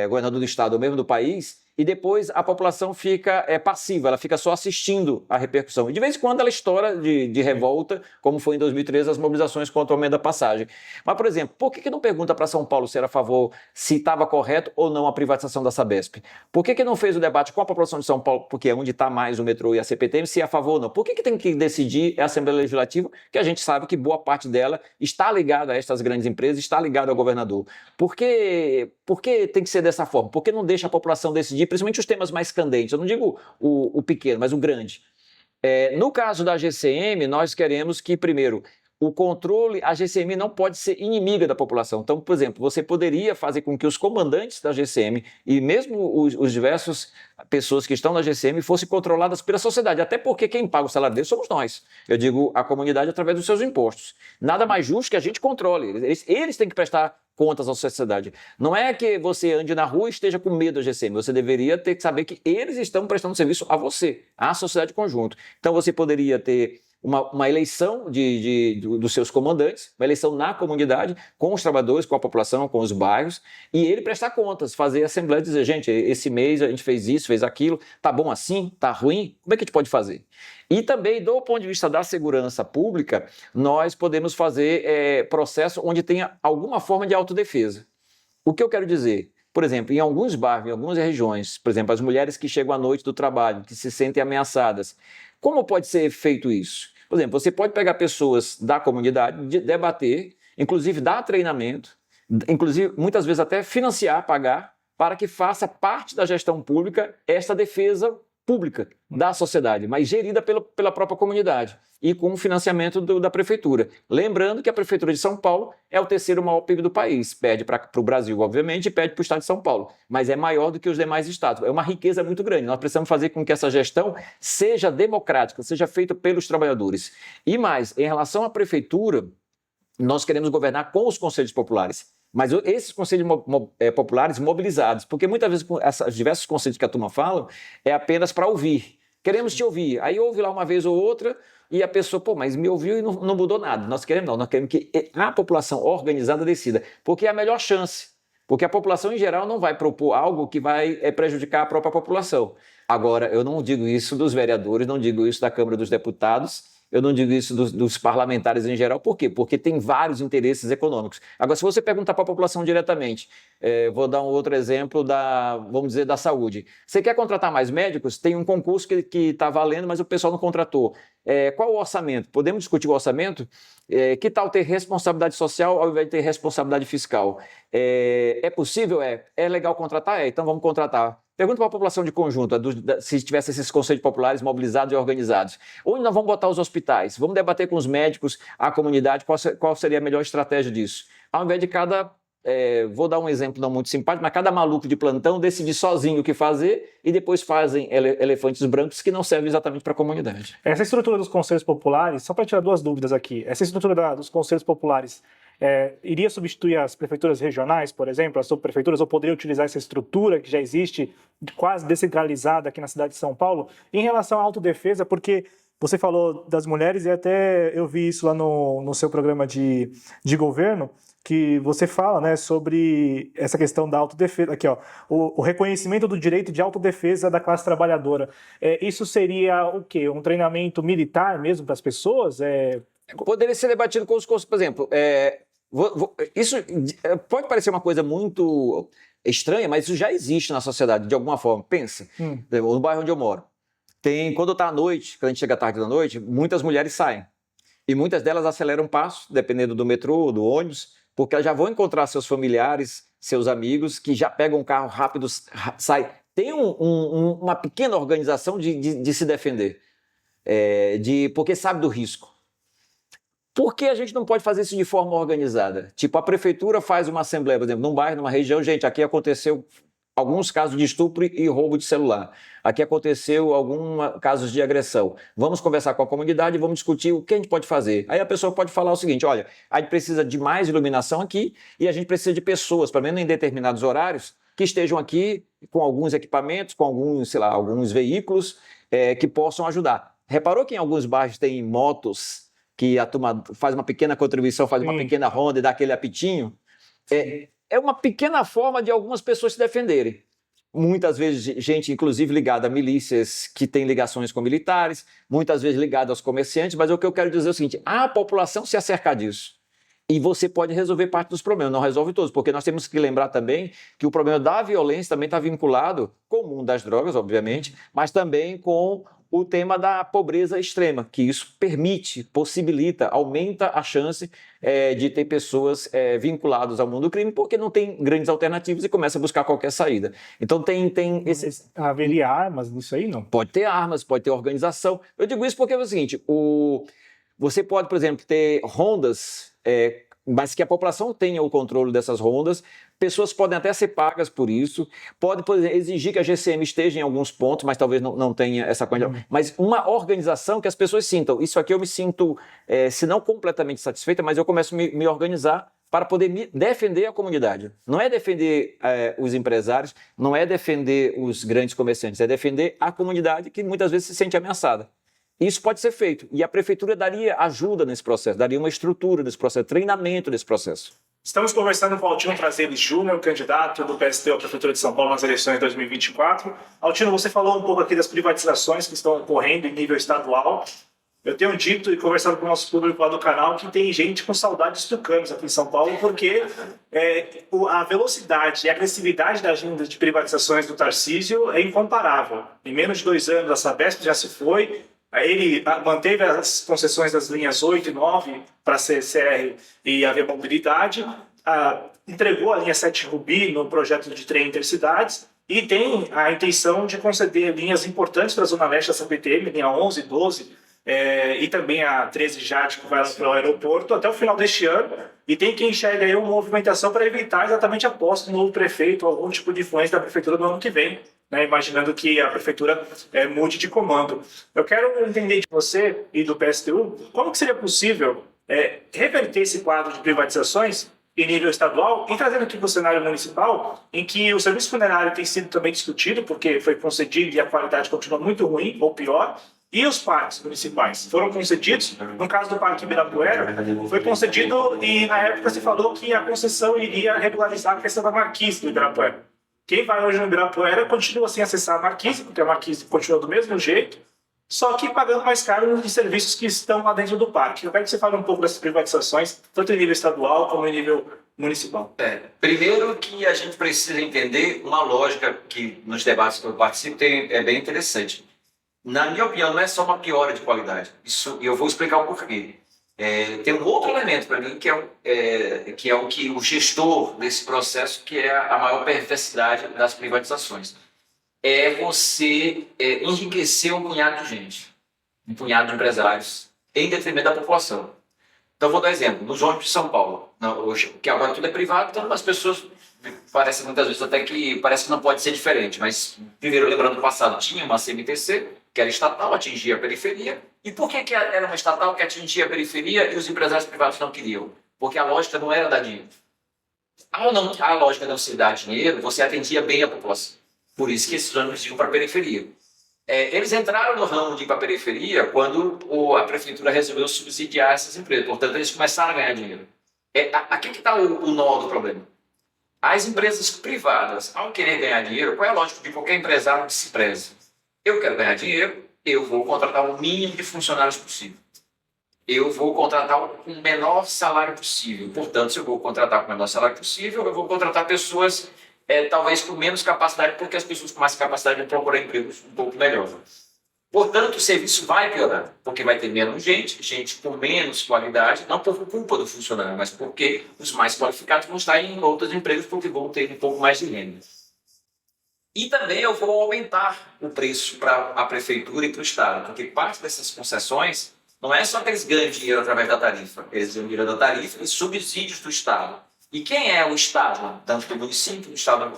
Speaker 1: governador do Estado ou mesmo do país, e depois a população fica passiva, ela fica só assistindo a repercussão. E de vez em quando ela estoura de revolta, como foi em 2013 as mobilizações contra o aumento da passagem. Mas, por exemplo, por que não pergunta para São Paulo se era a favor, se estava correto ou não a privatização da Sabesp? Por que não fez o debate com a população de São Paulo, porque é onde está mais o metrô e a CPTM, se é a favor ou não? Por que tem que decidir a Assembleia Legislativa, que a gente sabe que boa parte dela está ligada a estas grandes empresas, está ligada ao governador? Por que tem que ser dessa forma? Por que não deixa a população decidir, principalmente os temas mais candentes? Eu não digo o pequeno, mas o grande. No caso da GCM, nós queremos que, primeiro, o controle, a GCM não pode ser inimiga da população. Então, por exemplo, você poderia fazer com que os comandantes da GCM e mesmo os diversos pessoas que estão na GCM fossem controladas pela sociedade, até porque quem paga o salário deles somos nós. Eu digo a comunidade através dos seus impostos. Nada mais justo que a gente controle. Eles têm que prestar contas à sociedade. Não é que você ande na rua e esteja com medo da GCM. Você deveria ter que saber que eles estão prestando serviço a você, à sociedade conjunto. Então, você poderia ter uma eleição dos seus comandantes, uma eleição na comunidade, com os trabalhadores, com a população, com os bairros, e ele prestar contas, fazer a assembleia e dizer, gente, esse mês a gente fez isso, fez aquilo, tá bom assim, tá ruim, como é que a gente pode fazer? E também, do ponto de vista da segurança pública, nós podemos fazer processo onde tenha alguma forma de autodefesa. O que eu quero dizer? Por exemplo, em alguns bairros, em algumas regiões, por exemplo, as mulheres que chegam à noite do trabalho, que se sentem ameaçadas, como pode ser feito isso? Por exemplo, você pode pegar pessoas da comunidade, debater, inclusive dar treinamento, inclusive muitas vezes até financiar, pagar, para que faça parte da gestão pública esta defesa pública da sociedade, mas gerida pela própria comunidade e com o financiamento da prefeitura. Lembrando que a prefeitura de São Paulo é o terceiro maior PIB do país, perde para o Brasil, obviamente, e perde para o estado de São Paulo, mas é maior do que os demais estados. É uma riqueza muito grande. Nós precisamos fazer com que essa gestão seja democrática, seja feita pelos trabalhadores. E mais, em relação à prefeitura, nós queremos governar com os conselhos populares. Mas esses conselhos populares mobilizados, porque muitas vezes esses diversos conselhos que a turma fala é apenas para ouvir. Queremos te ouvir. Aí ouve lá uma vez ou outra e a pessoa, mas me ouviu e não mudou nada. Nós queremos que a população organizada decida, porque é a melhor chance. Porque a população em geral não vai propor algo que vai prejudicar a própria população. Agora, eu não digo isso dos vereadores, não digo isso da Câmara dos Deputados, eu não digo isso dos parlamentares em geral. Por quê? Porque tem vários interesses econômicos. Agora, se você perguntar para a população diretamente, vou dar um outro exemplo vamos dizer, da saúde. Você quer contratar mais médicos? Tem um concurso que está valendo, mas o pessoal não contratou. Qual o orçamento? Podemos discutir o orçamento? Que tal ter responsabilidade social ao invés de ter responsabilidade fiscal? É possível? É legal contratar? Então vamos contratar. Pergunta para a população de conjunto, se tivesse esses conselhos populares mobilizados e organizados. Onde nós vamos botar os hospitais? Vamos debater com os médicos, a comunidade, qual seria a melhor estratégia disso? Ao invés de vou dar um exemplo não muito simpático, mas cada maluco de plantão decidir sozinho o que fazer e depois fazem elefantes brancos que não servem exatamente para a comunidade.
Speaker 3: Essa estrutura dos conselhos populares, só para tirar duas dúvidas aqui, essa estrutura dos conselhos populares iria substituir as prefeituras regionais, por exemplo, as subprefeituras, ou poderia utilizar essa estrutura que já existe, quase descentralizada aqui na cidade de São Paulo, em relação à autodefesa, porque você falou das mulheres e até eu vi isso lá no seu programa de governo, que você fala, né, sobre essa questão da autodefesa. Aqui, ó, o reconhecimento do direito de autodefesa da classe trabalhadora. Isso seria o quê? Um treinamento militar mesmo para as pessoas?
Speaker 1: Poderia ser debatido com os conselhos, por exemplo, isso pode parecer uma coisa muito estranha, mas isso já existe na sociedade, de alguma forma. Pensa, no bairro onde eu moro, quando está à noite, quando a gente chega tarde da noite, muitas mulheres saem. E muitas delas aceleram o passo, dependendo do metrô, do ônibus, porque elas já vão encontrar seus familiares, seus amigos, que já pegam um carro rápido, saem. Tem uma pequena organização de se defender, porque sabe do risco. Por que a gente não pode fazer isso de forma organizada? Tipo, a prefeitura faz uma assembleia, por exemplo, num bairro, numa região, gente, aqui aconteceu alguns casos de estupro e roubo de celular. Aqui aconteceu alguns casos de agressão. Vamos conversar com a comunidade e vamos discutir o que a gente pode fazer. Aí a pessoa pode falar o seguinte, olha, a gente precisa de mais iluminação aqui e a gente precisa de pessoas, pelo menos em determinados horários, que estejam aqui com alguns equipamentos, com alguns veículos que possam ajudar. Reparou que em alguns bairros tem motos que a turma faz uma pequena contribuição, faz uma pequena ronda e dá aquele apitinho? É uma pequena forma de algumas pessoas se defenderem. Muitas vezes gente, inclusive, ligada a milícias que têm ligações com militares, muitas vezes ligada aos comerciantes, mas o que eu quero dizer é o seguinte, a população se acercar disso. E você pode resolver parte dos problemas, não resolve todos, porque nós temos que lembrar também que o problema da violência também está vinculado com o mundo das drogas, obviamente, mas também com o tema da pobreza extrema, que isso permite, possibilita, aumenta a chance de ter pessoas vinculadas ao mundo do crime, porque não tem grandes alternativas e começa a buscar qualquer saída. Então tem esses...
Speaker 3: Haveria armas nisso aí, não?
Speaker 1: Pode ter armas, pode ter organização. Eu digo isso porque é o seguinte, você pode, por exemplo, ter rondas, mas que a população tenha o controle dessas rondas. Pessoas podem até ser pagas por isso, pode, por exemplo, exigir que a GCM esteja em alguns pontos, mas talvez não tenha essa quantidade. Mas uma organização que as pessoas sintam. Isso aqui eu me sinto, se não completamente satisfeita, mas eu começo a me organizar para poder defender a comunidade. Não é defender os empresários, não é defender os grandes comerciantes, é defender a comunidade que muitas vezes se sente ameaçada. Isso pode ser feito. E a prefeitura daria ajuda nesse processo, daria uma estrutura nesse processo, treinamento nesse processo.
Speaker 2: Estamos conversando com o Altino Prazeres Júnior, candidato do PST à Prefeitura de São Paulo nas eleições de 2024. Altino, você falou um pouco aqui das privatizações que estão ocorrendo em nível estadual. Eu tenho dito e conversado com o nosso público lá do canal que tem gente com saudades tucanos aqui em São Paulo, porque a velocidade e a agressividade da agenda de privatizações do Tarcísio é incomparável. Em menos de 2 anos, a Sabesp já se foi. Ele manteve as concessões das linhas 8 e 9 para a CCR e a Via Mobilidade, entregou a linha 7 Rubi no projeto de trem intercidades e tem a intenção de conceder linhas importantes para a Zona Leste da CPTM, linha 11 e 12, e também a 13 Jade, que vai para o aeroporto, até o final deste ano. E tem quem enxerga aí uma movimentação para evitar exatamente a posse do novo prefeito ou algum tipo de influência da prefeitura no ano que vem, né, imaginando que a prefeitura mude de comando. Eu quero entender de você e do PSTU como que seria possível reverter esse quadro de privatizações em nível estadual, e trazendo aqui para o cenário municipal, em que o serviço funerário tem sido também discutido, porque foi concedido e a qualidade continua muito ruim, ou pior, e os parques municipais foram concedidos. No caso do Parque Ibirapuera, foi concedido e na época se falou que a concessão iria regularizar a questão da marquise do Ibirapuera. Quem vai hoje no Ibirapuera continua sem acessar a marquise, porque a marquise continua do mesmo jeito, só que pagando mais caro nos serviços que estão lá dentro do parque. Eu quero que você fale um pouco dessas privatizações, tanto em nível estadual como em nível municipal.
Speaker 1: Primeiro que a gente precisa entender uma lógica que nos debates que eu participo é bem interessante. Na minha opinião, não é só uma piora de qualidade. Isso, e eu vou explicar o porquê. Tem um outro elemento para mim que é o que o gestor desse processo, que é a maior perversidade das privatizações. É você enriquecer um punhado de gente, um punhado de empresários, em detrimento da população. Então, vou dar exemplo. Nos ônibus de São Paulo, hoje, que agora tudo é privado, então as pessoas parecem muitas vezes até que parece que não pode ser diferente. Mas, primeiro, lembrando do passado, tinha uma CMTC, que era estatal, atingia a periferia. E por que era uma estatal que atingia a periferia e os empresários privados não queriam? Porque a lógica não era dar dinheiro. A lógica não se dar dinheiro, você atendia bem a população. Por isso que esses ônibus iam para a periferia. Eles entraram no ramo de ir para a periferia quando a prefeitura resolveu subsidiar essas empresas. Portanto, eles começaram a ganhar dinheiro. Aqui que está o nó do problema. As empresas privadas, ao querer ganhar dinheiro, qual é a lógica de qualquer empresário que se preze? Eu quero ganhar dinheiro, eu vou contratar o mínimo de funcionários possível. Eu vou contratar o menor salário possível. Portanto, se eu vou contratar o menor salário possível, eu vou contratar pessoas talvez com menos capacidade, porque as pessoas com mais capacidade vão procurar empregos um pouco melhor. Portanto, o serviço vai piorar, porque vai ter menos gente com menos qualidade, não por culpa do funcionário, mas porque os mais qualificados vão estar em outros empregos porque vão ter um pouco mais de renda. E também eu vou aumentar o preço para a prefeitura e para o Estado, porque parte dessas concessões não é só que eles ganham dinheiro através da tarifa, eles ganham dinheiro da tarifa e subsídios do Estado. E quem é o Estado, tanto do município, do Estado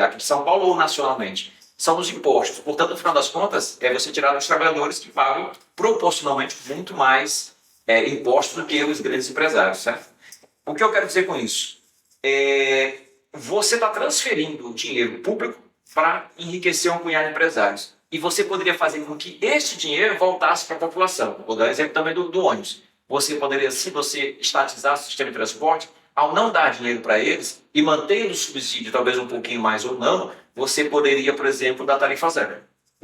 Speaker 1: aqui de São Paulo ou nacionalmente? São os impostos. Portanto, no final das contas, você tirar dos trabalhadores que pagam proporcionalmente muito mais impostos do que os grandes empresários, certo? O que eu quero dizer com isso? Você está transferindo dinheiro público para enriquecer um punhado de empresários. E você poderia fazer com que este dinheiro voltasse para a população. Vou dar um exemplo também do ônibus. Você poderia, se você estatizasse o sistema de transporte, ao não dar dinheiro para eles e mantendo o subsídio talvez um pouquinho mais ou não, você poderia, por exemplo, dar tarifa zero.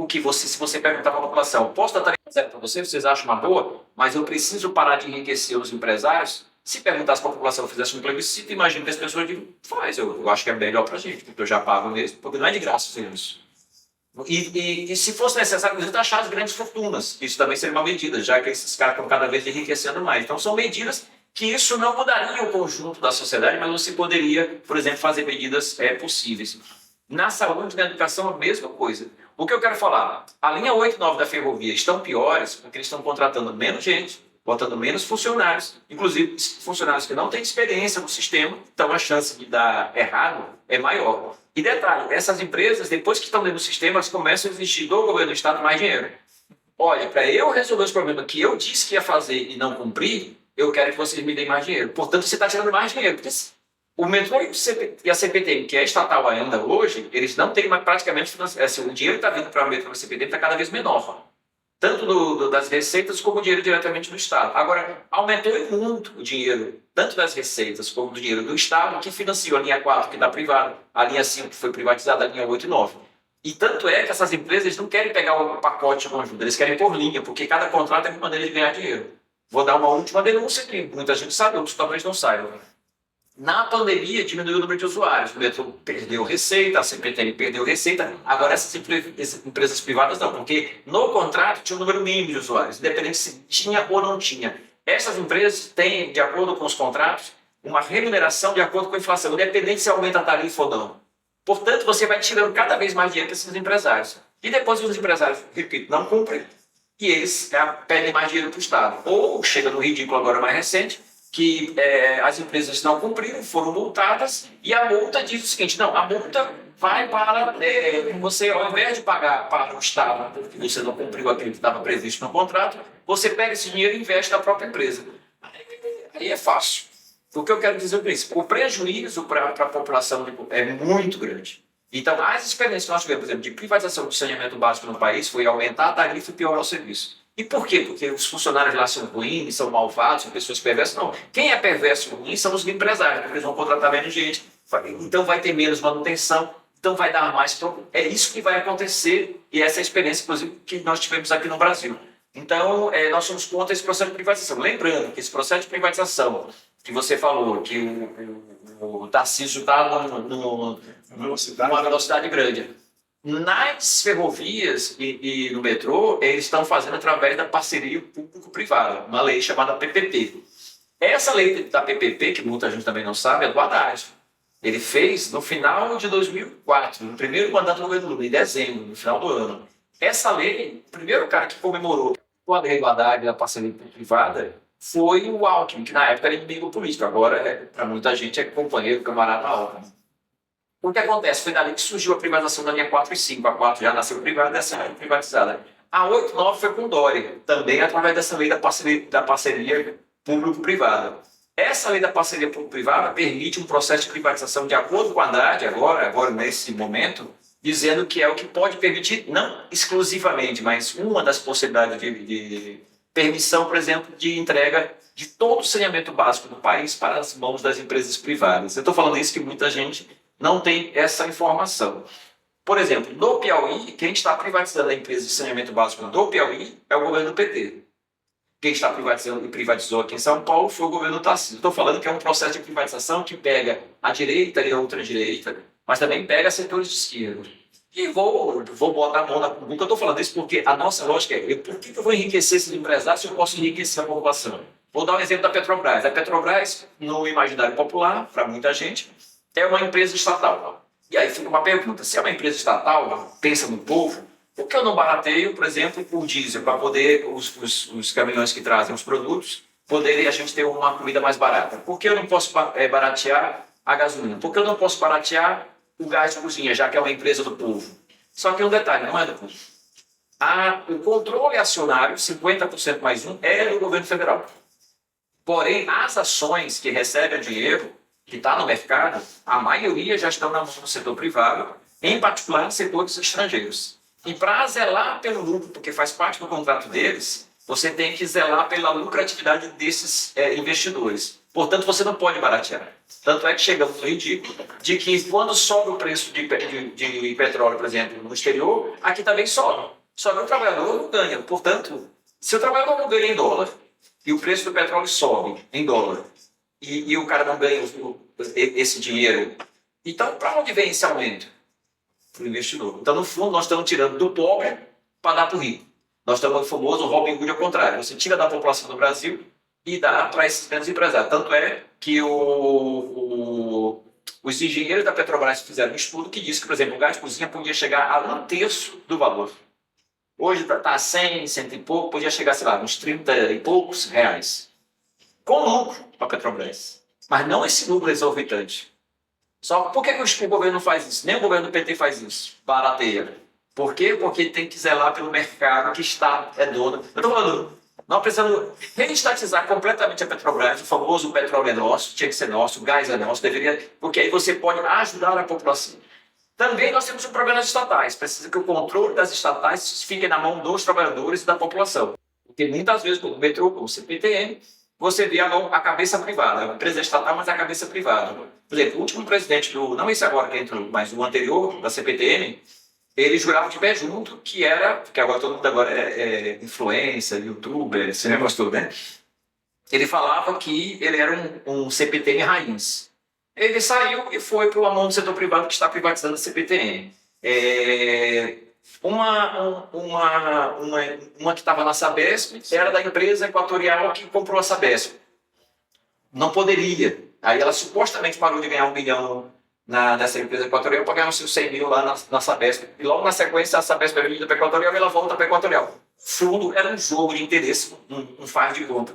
Speaker 1: Se você perguntar para a população, posso dar tarifa zero para vocês acham uma boa, mas eu preciso parar de enriquecer os empresários? Se perguntasse para a população, fizesse um plebiscito, imagino que as pessoas digam, eu acho que é melhor para a gente, porque eu já pago mesmo, porque não é de graça fazer isso. E se fosse necessário, inclusive, taxar as grandes fortunas. Isso também seria uma medida, já que esses caras estão cada vez enriquecendo mais. Então, são medidas que isso não mudaria o conjunto da sociedade, mas você poderia, por exemplo, fazer medidas possíveis. Na saúde e na educação, a mesma coisa. O que eu quero falar? A linha 8 e 9 da ferrovia estão piores porque eles estão contratando menos gente, botando menos funcionários, inclusive funcionários que não têm experiência no sistema, então a chance de dar errado é maior. E detalhe, essas empresas, depois que estão dentro do sistema, elas começam a exigir do governo do Estado mais dinheiro. Olha, para eu resolver os problemas que eu disse que ia fazer e não cumprir, eu quero que vocês me deem mais dinheiro. Portanto, você está tirando mais dinheiro. Porque o metrô e a CPTM, que é estatal ainda hoje, eles não têm mais praticamente o dinheiro que está vindo para o metrô e a CPTM está cada vez menor. Tanto das receitas como o dinheiro diretamente do Estado. Agora, aumentou muito o dinheiro, tanto das receitas como do dinheiro do Estado, que financiou a linha 4, que está privada, a linha 5, que foi privatizada, a linha 8 e 9. E tanto é que essas empresas não querem pegar o pacote com ajuda, eles querem por linha, porque cada contrato é uma maneira de ganhar dinheiro. Vou dar uma última denúncia que muita gente sabe, outros talvez não saibam. Na pandemia, diminuiu o número de usuários. O metrô perdeu receita, a CPTM perdeu receita. Agora, essas empresas privadas não, porque no contrato tinha um número mínimo de usuários, independente se tinha ou não tinha. Essas empresas têm, de acordo com os contratos, uma remuneração de acordo com a inflação, independente se aumenta a tarifa ou não. Portanto, você vai tirando cada vez mais dinheiro desses empresários. E depois os empresários, repito, não cumprem. E eles pedem mais dinheiro para o Estado. Ou chega no ridículo agora mais recente, que as empresas não cumpriram, foram multadas, e a multa diz o seguinte, não, a multa vai para você, ao invés de pagar para o Estado, porque você não cumpriu aquilo que estava previsto no contrato, você pega esse dinheiro e investe na própria empresa. Aí é fácil. O que eu quero dizer com isso? O prejuízo para a população é muito grande. Então, as experiências que nós tivemos, por exemplo, de privatização do saneamento básico no país foi aumentar a tarifa e piorar o serviço. E por quê? Porque os funcionários lá são ruins, são malvados, são pessoas perversas? Não. Quem é perverso e ruim são os empresários, porque eles vão contratar menos gente, então vai ter menos manutenção, então vai dar mais. Então, é isso que vai acontecer e essa é a experiência, inclusive, que nós tivemos aqui no Brasil. Então, nós somos contra esse processo de privatização. Lembrando que esse processo de privatização que você falou, que o Tarcísio está numa velocidade grande. Nas ferrovias e no metrô, eles estão fazendo através da parceria público-privada, uma lei chamada PPP. Essa lei da PPP, que muita gente também não sabe, é do Haddad. Ele fez no final de 2004, no primeiro mandato do governo Lula, em dezembro, no final do ano. Essa lei, o primeiro cara que comemorou a lei do Haddad da parceria privada foi o Alckmin, que na época era inimigo político, agora, para muita gente, é companheiro, camarada Alckmin. O que acontece? Foi dali que surgiu a privatização da linha 4 e 5. A 4 já nasceu privada, essa é privatizada. A 8 e 9 foi com Dória, também através dessa lei da parceria público-privada. Essa lei da parceria público-privada permite um processo de privatização de acordo com a Haddad, agora nesse momento, dizendo que é o que pode permitir, não exclusivamente, mas uma das possibilidades de permissão, por exemplo, de entrega de todo o saneamento básico do país para as mãos das empresas privadas. Eu estou falando isso que muita gente não tem essa informação. Por exemplo, no Piauí, quem está privatizando a empresa de saneamento básico do Piauí é o governo do PT. Quem está privatizando e privatizou aqui em São Paulo foi o governo Tarcísio. Estou falando que é um processo de privatização que pega a direita e a ultradireita, mas também pega setores de esquerda. E vou botar a mão na boca. Eu estou falando isso porque a nossa lógica é por que eu vou enriquecer esses empresários se eu posso enriquecer a população? Vou dar um exemplo da Petrobras. A Petrobras, no imaginário popular, para muita gente, é uma empresa estatal. E aí fica uma pergunta, se é uma empresa estatal, pensa no povo, por que eu não barateio, por exemplo, por diesel, para poder os caminhões que trazem os produtos, poderem a gente ter uma comida mais barata? Por que eu não posso baratear a gasolina? Por que eu não posso baratear o gás de cozinha, já que é uma empresa do povo? Só que um detalhe, não é do povo. O controle acionário, 50% mais um, é do governo federal. Porém, as ações que recebem o dinheiro, que está no mercado, a maioria já estão na mão do setor privado, em particular setores estrangeiros. E para zelar pelo lucro, porque faz parte do contrato deles, você tem que zelar pela lucratividade desses investidores. Portanto, você não pode baratear. Tanto é que chegamos no ridículo de que quando sobe o preço de petróleo, por exemplo, no exterior, aqui também sobe. Só que o trabalhador não ganha. Portanto, se o trabalhador não ganha em dólar e o preço do petróleo sobe em dólar, e o cara não ganha esse dinheiro. Então, para onde vem esse aumento? Para o investidor. Então, no fundo, nós estamos tirando do pobre para dar para o rico. Nós estamos no famoso Robin Hood ao contrário. Você tira da população do Brasil e dá para esses grandes empresários. Tanto é que os engenheiros da Petrobras fizeram um estudo que disse que, por exemplo, o gás de cozinha podia chegar a 1/3 do valor. Hoje está a 100, 100 e pouco, podia chegar, sei lá, uns 30 e poucos reais. Com lucro para a Petrobras. Mas não esse lucro exorbitante. Só por que o governo não faz isso? Nem o governo do PT faz isso. Barateia. Por quê? Porque tem que zelar pelo mercado que está dono. Eu estou falando, nós precisamos reestatizar completamente a Petrobras. O famoso petróleo é nosso, tinha que ser nosso, o gás é nosso, deveria, porque aí você pode ajudar a população. Também nós temos um problema das estatais. Precisa que o controle das estatais fique na mão dos trabalhadores e da população. Porque muitas vezes, como o metrô, como o CPTM, você vê a cabeça privada, a empresa estatal, mas a cabeça privada. Por exemplo, o último presidente não esse agora que entrou, mas o anterior, da CPTM, ele jurava de pé junto que agora todo mundo agora é influencer, youtuber, esse negócio todo, né? Ele falava que ele era um CPTM raiz. Ele saiu e foi para a mão do setor privado que está privatizando a CPTM. Uma que estava na Sabesp era da empresa equatorial que comprou a Sabesp. Não poderia. Aí ela supostamente parou de ganhar 1 milhão nessa empresa equatorial para ganhar os seus 100 mil lá na Sabesp. E logo na sequência a Sabesp é vendida para a Equatorial e ela volta para a Equatorial. Fundo era um jogo de interesse, um faz de conta.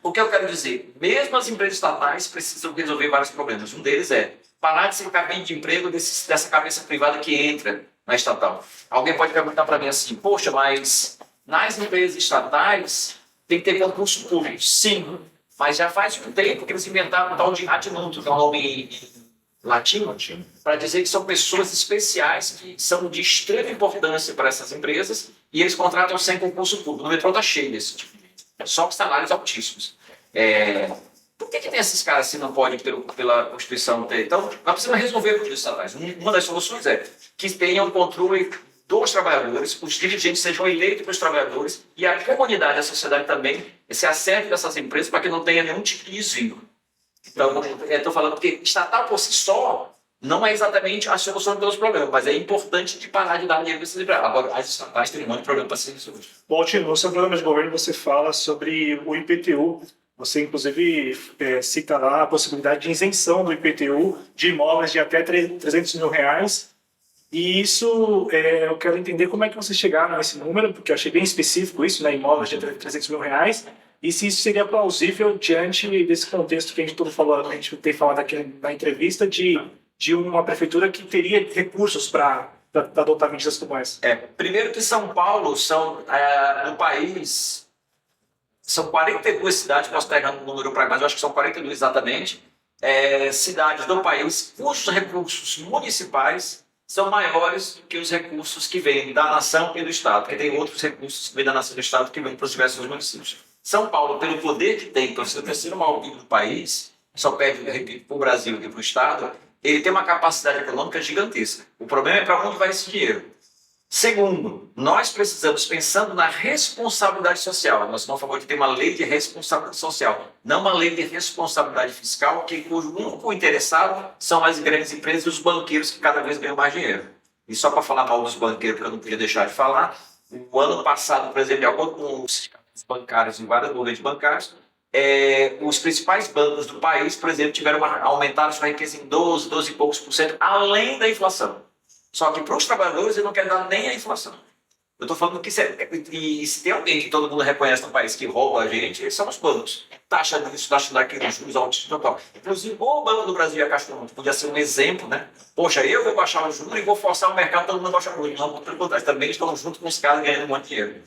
Speaker 1: O que eu quero dizer? Mesmo as empresas estatais precisam resolver vários problemas. Um deles é parar de ser cabide de emprego dessa cabeça privada que entra na estatal. Alguém pode perguntar para mim assim, poxa, mas nas empresas estatais tem que ter concurso público. Sim,
Speaker 4: Mas já faz um tempo que eles inventaram um tal de adjunto, que é um nome latino, para dizer que são pessoas especiais que são de extrema importância para essas empresas e eles contratam sem concurso público. No metrô está cheio desse tipo. Só com salários altíssimos. Por que tem esses caras se não pode pela Constituição ter? Então, nós precisamos resolver o que isso atrás. Uma das soluções é que tenham controle dos trabalhadores, os dirigentes sejam eleitos pelos trabalhadores e a comunidade, a sociedade também, se acerte dessas empresas para que não tenha nenhum tipo de desvio. Então, estou falando que estatal por si só não é exatamente a solução de todos os problemas, mas é importante de parar de dar dinheiro para essas empresas. Agora, as estatais têm um monte de problema para ser resolvido.
Speaker 2: Bom, Tino, no seu programa de governo você fala sobre o IPTU. Você, inclusive, cita lá a possibilidade de isenção do IPTU de imóveis de até R$300 mil. E isso, eu quero entender como é que vocês chegaram nesse número, porque eu achei bem específico isso, né, imóveis de R$300 mil, e se isso seria plausível diante desse contexto que a gente tem falado aqui na entrevista, de uma prefeitura que teria recursos para adotar medidas como essa.
Speaker 4: Primeiro que São Paulo no país, são 42 cidades, posso pegar um número para mas eu acho que são 42 exatamente, cidades do país cujos recursos municipais são maiores do que os recursos que vêm da nação e do Estado, porque tem outros recursos que vêm da nação e do Estado que vêm para os diversos municípios. São Paulo, pelo poder que tem, por ser o terceiro maior PIB do país, só perde, repito, para o Brasil e para o Estado, ele tem uma capacidade econômica gigantesca. O problema é para onde vai esse dinheiro. Segundo, nós precisamos, pensando na responsabilidade social, nós somos a favor de ter uma lei de responsabilidade social, não uma lei de responsabilidade fiscal, cujo único interessado são as grandes empresas e os banqueiros que cada vez ganham mais dinheiro. E só para falar mal dos banqueiros, porque eu não podia deixar de falar, o ano passado, por exemplo, de acordo com os bancários e vários movimentos bancários, os principais bancos do país, por exemplo, aumentaram sua riqueza em 12 e poucos por cento, além da inflação. Só que para os trabalhadores ele não quer dar nem a inflação. Eu estou falando que se tem alguém que todo mundo reconhece no país que rouba a gente, são os bancos. Taxa disso, taxa daquilo, juros altíssimos, tal. Inclusive, o Banco do Brasil e a Caixa Econômica podia ser um exemplo, né? Poxa, eu vou baixar o juro e vou forçar o mercado todo mundo a baixar o juro. Não, pelo contrário, também estão junto com os caras ganhando um monte de dinheiro.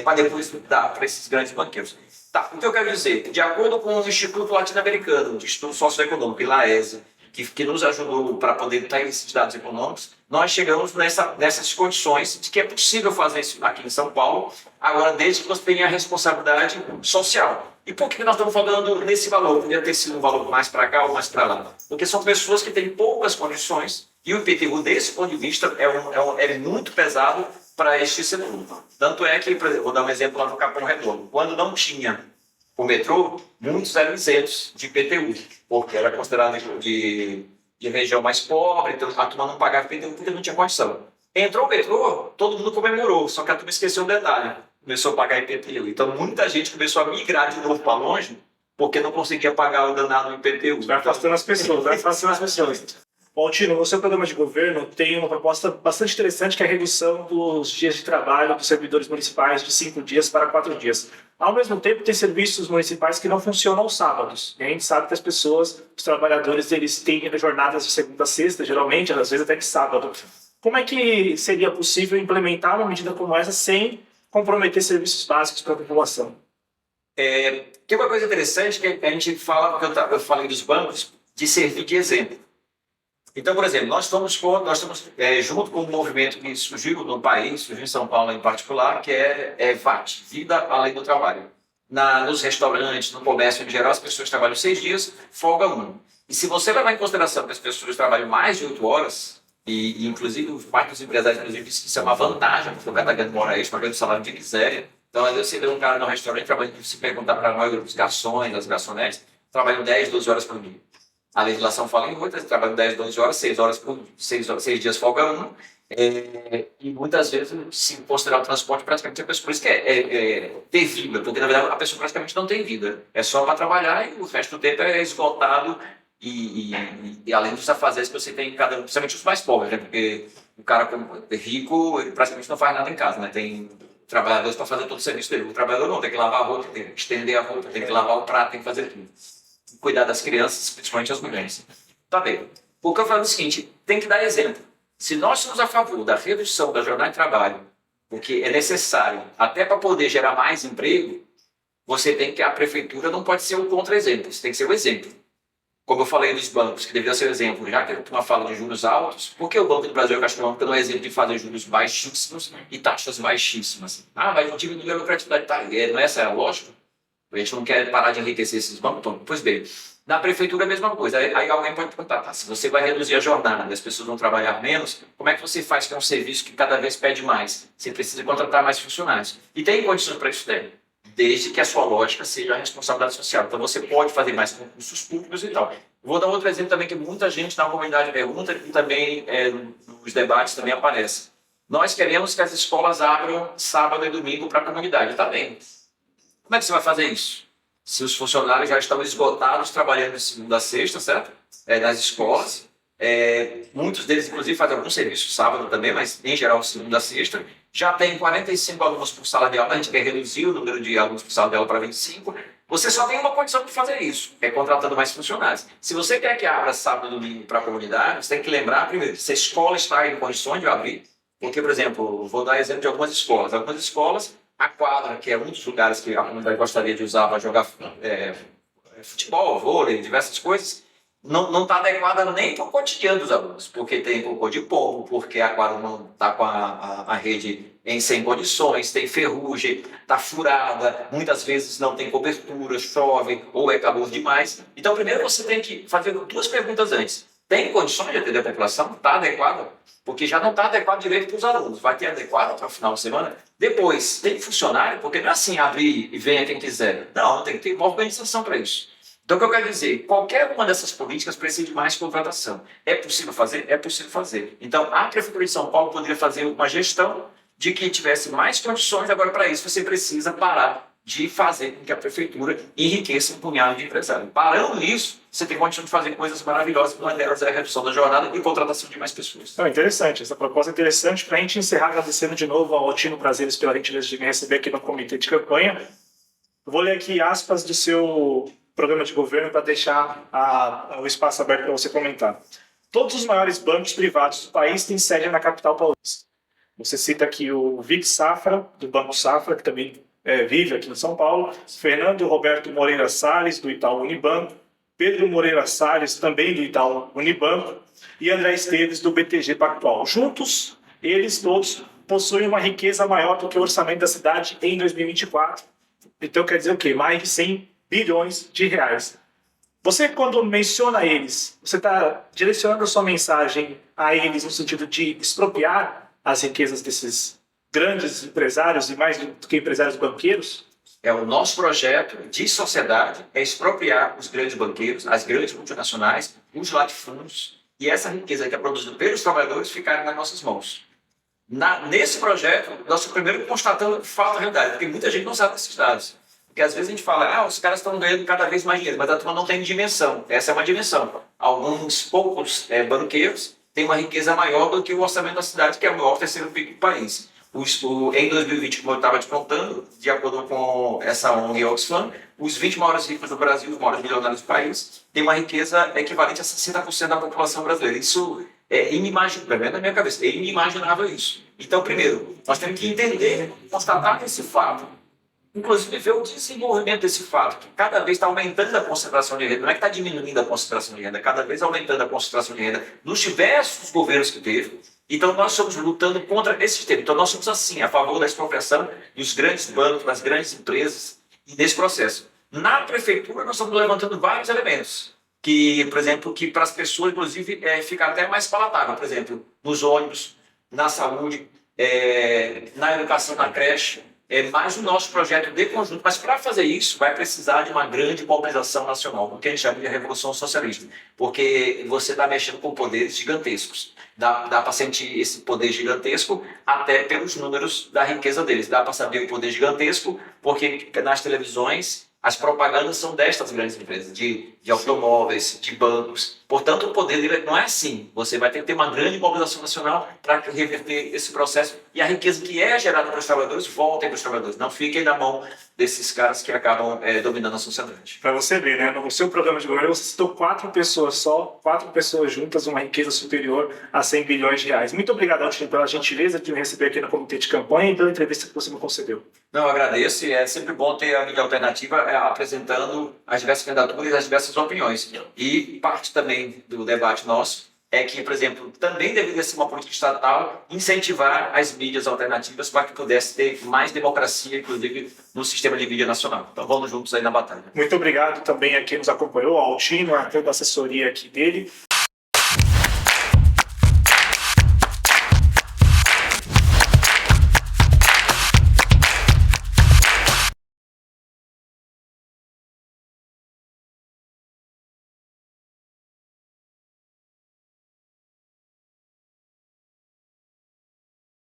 Speaker 4: Para depois dar para esses grandes banqueiros. Tá, o que eu quero dizer? De acordo com o Instituto Latino-Americano, de Estudo Socioeconômico, ILAESA, que nos ajudou para poder ter esses dados econômicos, nós chegamos nessas condições de que é possível fazer isso aqui em São Paulo, agora desde que você tenha a responsabilidade social. E por que nós estamos falando nesse valor? Poderia ter sido um valor mais para cá ou mais para lá. Porque são pessoas que têm poucas condições e o IPTU, desse ponto de vista, é muito pesado para este setor. Tanto é que, por exemplo, vou dar um exemplo lá no Capão Redondo. Quando não tinha o metrô, muitos eram isentos de IPTU, porque era considerado de região mais pobre, então a turma não pagava IPTU porque não tinha condição. Entrou o metrô, todo mundo comemorou, só que a turma esqueceu um detalhe, começou a pagar IPTU. Então muita gente começou a migrar de novo para longe, porque não conseguia pagar o danado IPTU.
Speaker 2: Vai afastando as pessoas, Bom, Tino, no seu programa de governo tem uma proposta bastante interessante que é a redução dos dias de trabalho dos servidores municipais de 5 dias para 4 dias. Ao mesmo tempo, tem serviços municipais que não funcionam aos sábados. E a gente sabe que as pessoas, os trabalhadores, eles têm jornadas de segunda a sexta, geralmente, às vezes até de sábado. Como é que seria possível implementar uma medida como essa sem comprometer serviços básicos para a população?
Speaker 4: Tem uma coisa interessante que a gente fala, porque eu falei dos bancos, de servir de exemplo. Então, por exemplo, nós estamos junto com um movimento que surgiu no país, surgiu em São Paulo em particular, que é VAT, Vida Além do Trabalho. Nos restaurantes, no comércio em geral, as pessoas trabalham 6 dias, folga 1. E se você levar em consideração que as pessoas trabalham mais de 8 horas, e inclusive parte dos empresários inclusive, disse que isso é uma vantagem, porque o cara está ganhando hora extra, pagando o salário que quiser. Então, às vezes você vê um cara no restaurante trabalhando, se perguntar para a maioria dos garçons, das garçonetes, trabalham 10, 12 horas por dia. A legislação fala em 8, trabalham 10, 12 horas, 6 horas por 6 dias folga 1. E muitas vezes, se considerar o transporte, praticamente a pessoa, por isso que ter vida, porque na verdade a pessoa praticamente não tem vida. É só para trabalhar e o resto do tempo é esgotado e além dos afazeres que você tem em cada um, principalmente os mais pobres, né? Porque o cara rico, ele praticamente não faz nada em casa, né? Tem trabalhadores para fazer todo o serviço dele. O trabalhador não, tem que lavar a roupa, tem que estender a roupa, tem que lavar o prato, tem que fazer tudo. Cuidar das crianças, principalmente as mulheres. Tá bem. Porque eu falo o seguinte, tem que dar exemplo. Se nós somos a favor da redução da jornada de trabalho, porque é necessário, até para poder gerar mais emprego, a prefeitura não pode ser o contra-exemplo, você tem que ser o exemplo. Como eu falei dos bancos, que deveria ser o exemplo, já que a turma fala de juros altos, por que o Banco do Brasil Econômica não é exemplo de fazer juros baixíssimos e taxas baixíssimas? Vai diminuir a lucratividade. Tá, não é essa a lógica? A gente não quer parar de enriquecer esses bancos. Então, pois bem, na prefeitura é a mesma coisa. Aí alguém pode perguntar, tá, se você vai reduzir a jornada, as pessoas vão trabalhar menos, como é que você faz com um serviço que cada vez pede mais? Você precisa contratar mais funcionários. E tem condições para isso daí, desde que a sua lógica seja a responsabilidade social. Então você pode fazer mais concursos públicos e tal. Vou dar outro exemplo também que muita gente na comunidade pergunta e também nos debates também aparece. Nós queremos que as escolas abram sábado e domingo para a comunidade. Tá bem. Como é que você vai fazer isso? Se os funcionários já estão esgotados trabalhando de segunda a sexta, certo? Nas escolas. Muitos deles, inclusive, fazem algum serviço sábado também, mas em geral segunda a sexta. Já tem 45 alunos por sala de aula, a gente quer reduzir o número de alunos por sala de aula para 25. Você só tem uma condição de fazer isso, é contratando mais funcionários. Se você quer que abra sábado e domingo para a comunidade, você tem que lembrar, primeiro, se a escola está em condições de abrir. Porque, por exemplo, vou dar exemplo de algumas escolas. Algumas escolas, a quadra, que é um dos lugares que a comunidade gostaria de usar para jogar futebol, vôlei, diversas coisas, não está adequada nem para o cotidiano dos alunos, porque tem cocô de pombo, porque a quadra não está com a rede sem condições, tem ferrugem, está furada, muitas vezes não tem cobertura, chove ou é calor demais. Então, primeiro você tem que fazer 2 perguntas antes. Tem condições de atender a população? Está adequada? Porque já não está adequado direito para os alunos. Vai ter adequado para o final de semana? Depois, tem funcionário? Porque não é assim abrir e venha quem quiser. Não, tem que ter uma organização para isso. Então, o que eu quero dizer? Qualquer uma dessas políticas precisa de mais contratação. É possível fazer? É possível fazer. Então, a Prefeitura de São Paulo poderia fazer uma gestão de que tivesse mais condições. Agora, para isso, você precisa parar de fazer com que a Prefeitura enriqueça um punhado de empresários. Parando isso, você tem condição de fazer coisas maravilhosas, uma delas é a redução da jornada e contratação de mais pessoas.
Speaker 3: Interessante, essa proposta é interessante. Para a gente encerrar, agradecendo de novo ao Altino Prazeres pela gentileza de me receber aqui no comitê de campanha. Eu vou ler aqui aspas do seu programa de governo para deixar o espaço aberto para você comentar. Todos os maiores bancos privados do país têm sede na capital paulista. Você cita aqui o Vic Safra, do Banco Safra, que também vive aqui em São Paulo, Fernando Roberto Moreira Salles, do Itaú Unibanco, Pedro Moreira Salles, também do Itaú Unibanco, e André Esteves, do BTG Pactual. Juntos, eles todos possuem uma riqueza maior do que o orçamento da cidade em 2024. Então, quer dizer o quê? Mais de 100 bilhões de reais. Você, quando menciona eles, você está direcionando a sua mensagem a eles no sentido de expropriar as riquezas desses grandes empresários e mais do que empresários banqueiros?
Speaker 4: O nosso projeto de sociedade é expropriar os grandes banqueiros, as grandes multinacionais, os latifúndios e essa riqueza que é produzida pelos trabalhadores ficarem nas nossas mãos. Nesse projeto, nós estamos primeiro constatando o fato da realidade, porque muita gente não sabe desses dados. Porque às vezes a gente fala, os caras estão ganhando cada vez mais dinheiro, mas a turma não tem dimensão. Essa é uma dimensão. Alguns poucos banqueiros têm uma riqueza maior do que o orçamento da cidade, que é o maior terceiro PIB do país. Em 2020, como eu estava te contando, de acordo com essa ONG Oxfam, os 20 maiores ricos do Brasil, os maiores milionários do país, têm uma riqueza equivalente a 60% da população brasileira. Isso é inimaginável, na minha cabeça, é inimaginável isso. Então, primeiro, nós temos que entender, constatar esse fato, inclusive ver o desenvolvimento desse fato, que cada vez está aumentando a concentração de renda, não é que está diminuindo a concentração de renda, cada vez aumentando a concentração de renda nos diversos governos que teve. Então nós estamos lutando contra esse sistema. Então nós somos assim, a favor da expropriação dos grandes bancos, das grandes empresas, e desse processo. Na prefeitura nós estamos levantando vários elementos, que, por exemplo, que para as pessoas, inclusive, fica até mais palatável, por exemplo, nos ônibus, na saúde, na educação, na creche, mais o nosso projeto de conjunto. Mas para fazer isso, vai precisar de uma grande mobilização nacional, o que a gente chama de revolução socialista, porque você está mexendo com poderes gigantescos. Dá para sentir esse poder gigantesco até pelos números da riqueza deles. Dá para saber o poder gigantesco porque nas televisões as propagandas são destas grandes empresas, de automóveis, de bancos. Portanto, o poder dele não é assim. Você vai ter que ter uma grande mobilização nacional para reverter esse processo e a riqueza que é gerada para os trabalhadores voltem para os trabalhadores. Não fiquem na mão desses caras que acabam dominando a sociedade.
Speaker 2: Para você ver, né? No seu programa de governo, você citou 4 pessoas só, 4 pessoas juntas, uma riqueza superior a 100 bilhões de reais. Muito obrigado, Altino, pela gentileza de me receber aqui no Comitê de Campanha e pela entrevista que você me concedeu.
Speaker 4: Não, eu agradeço, e é sempre bom ter a mídia alternativa apresentando as diversas candidaturas e as diversas opiniões. E parte também do debate nosso é que, por exemplo, também deveria ser uma política estatal incentivar as mídias alternativas para que pudesse ter mais democracia, inclusive no sistema de mídia nacional. Então vamos juntos aí na batalha.
Speaker 2: Muito obrigado também a quem nos acompanhou, ao Altino, a toda a assessoria aqui dele.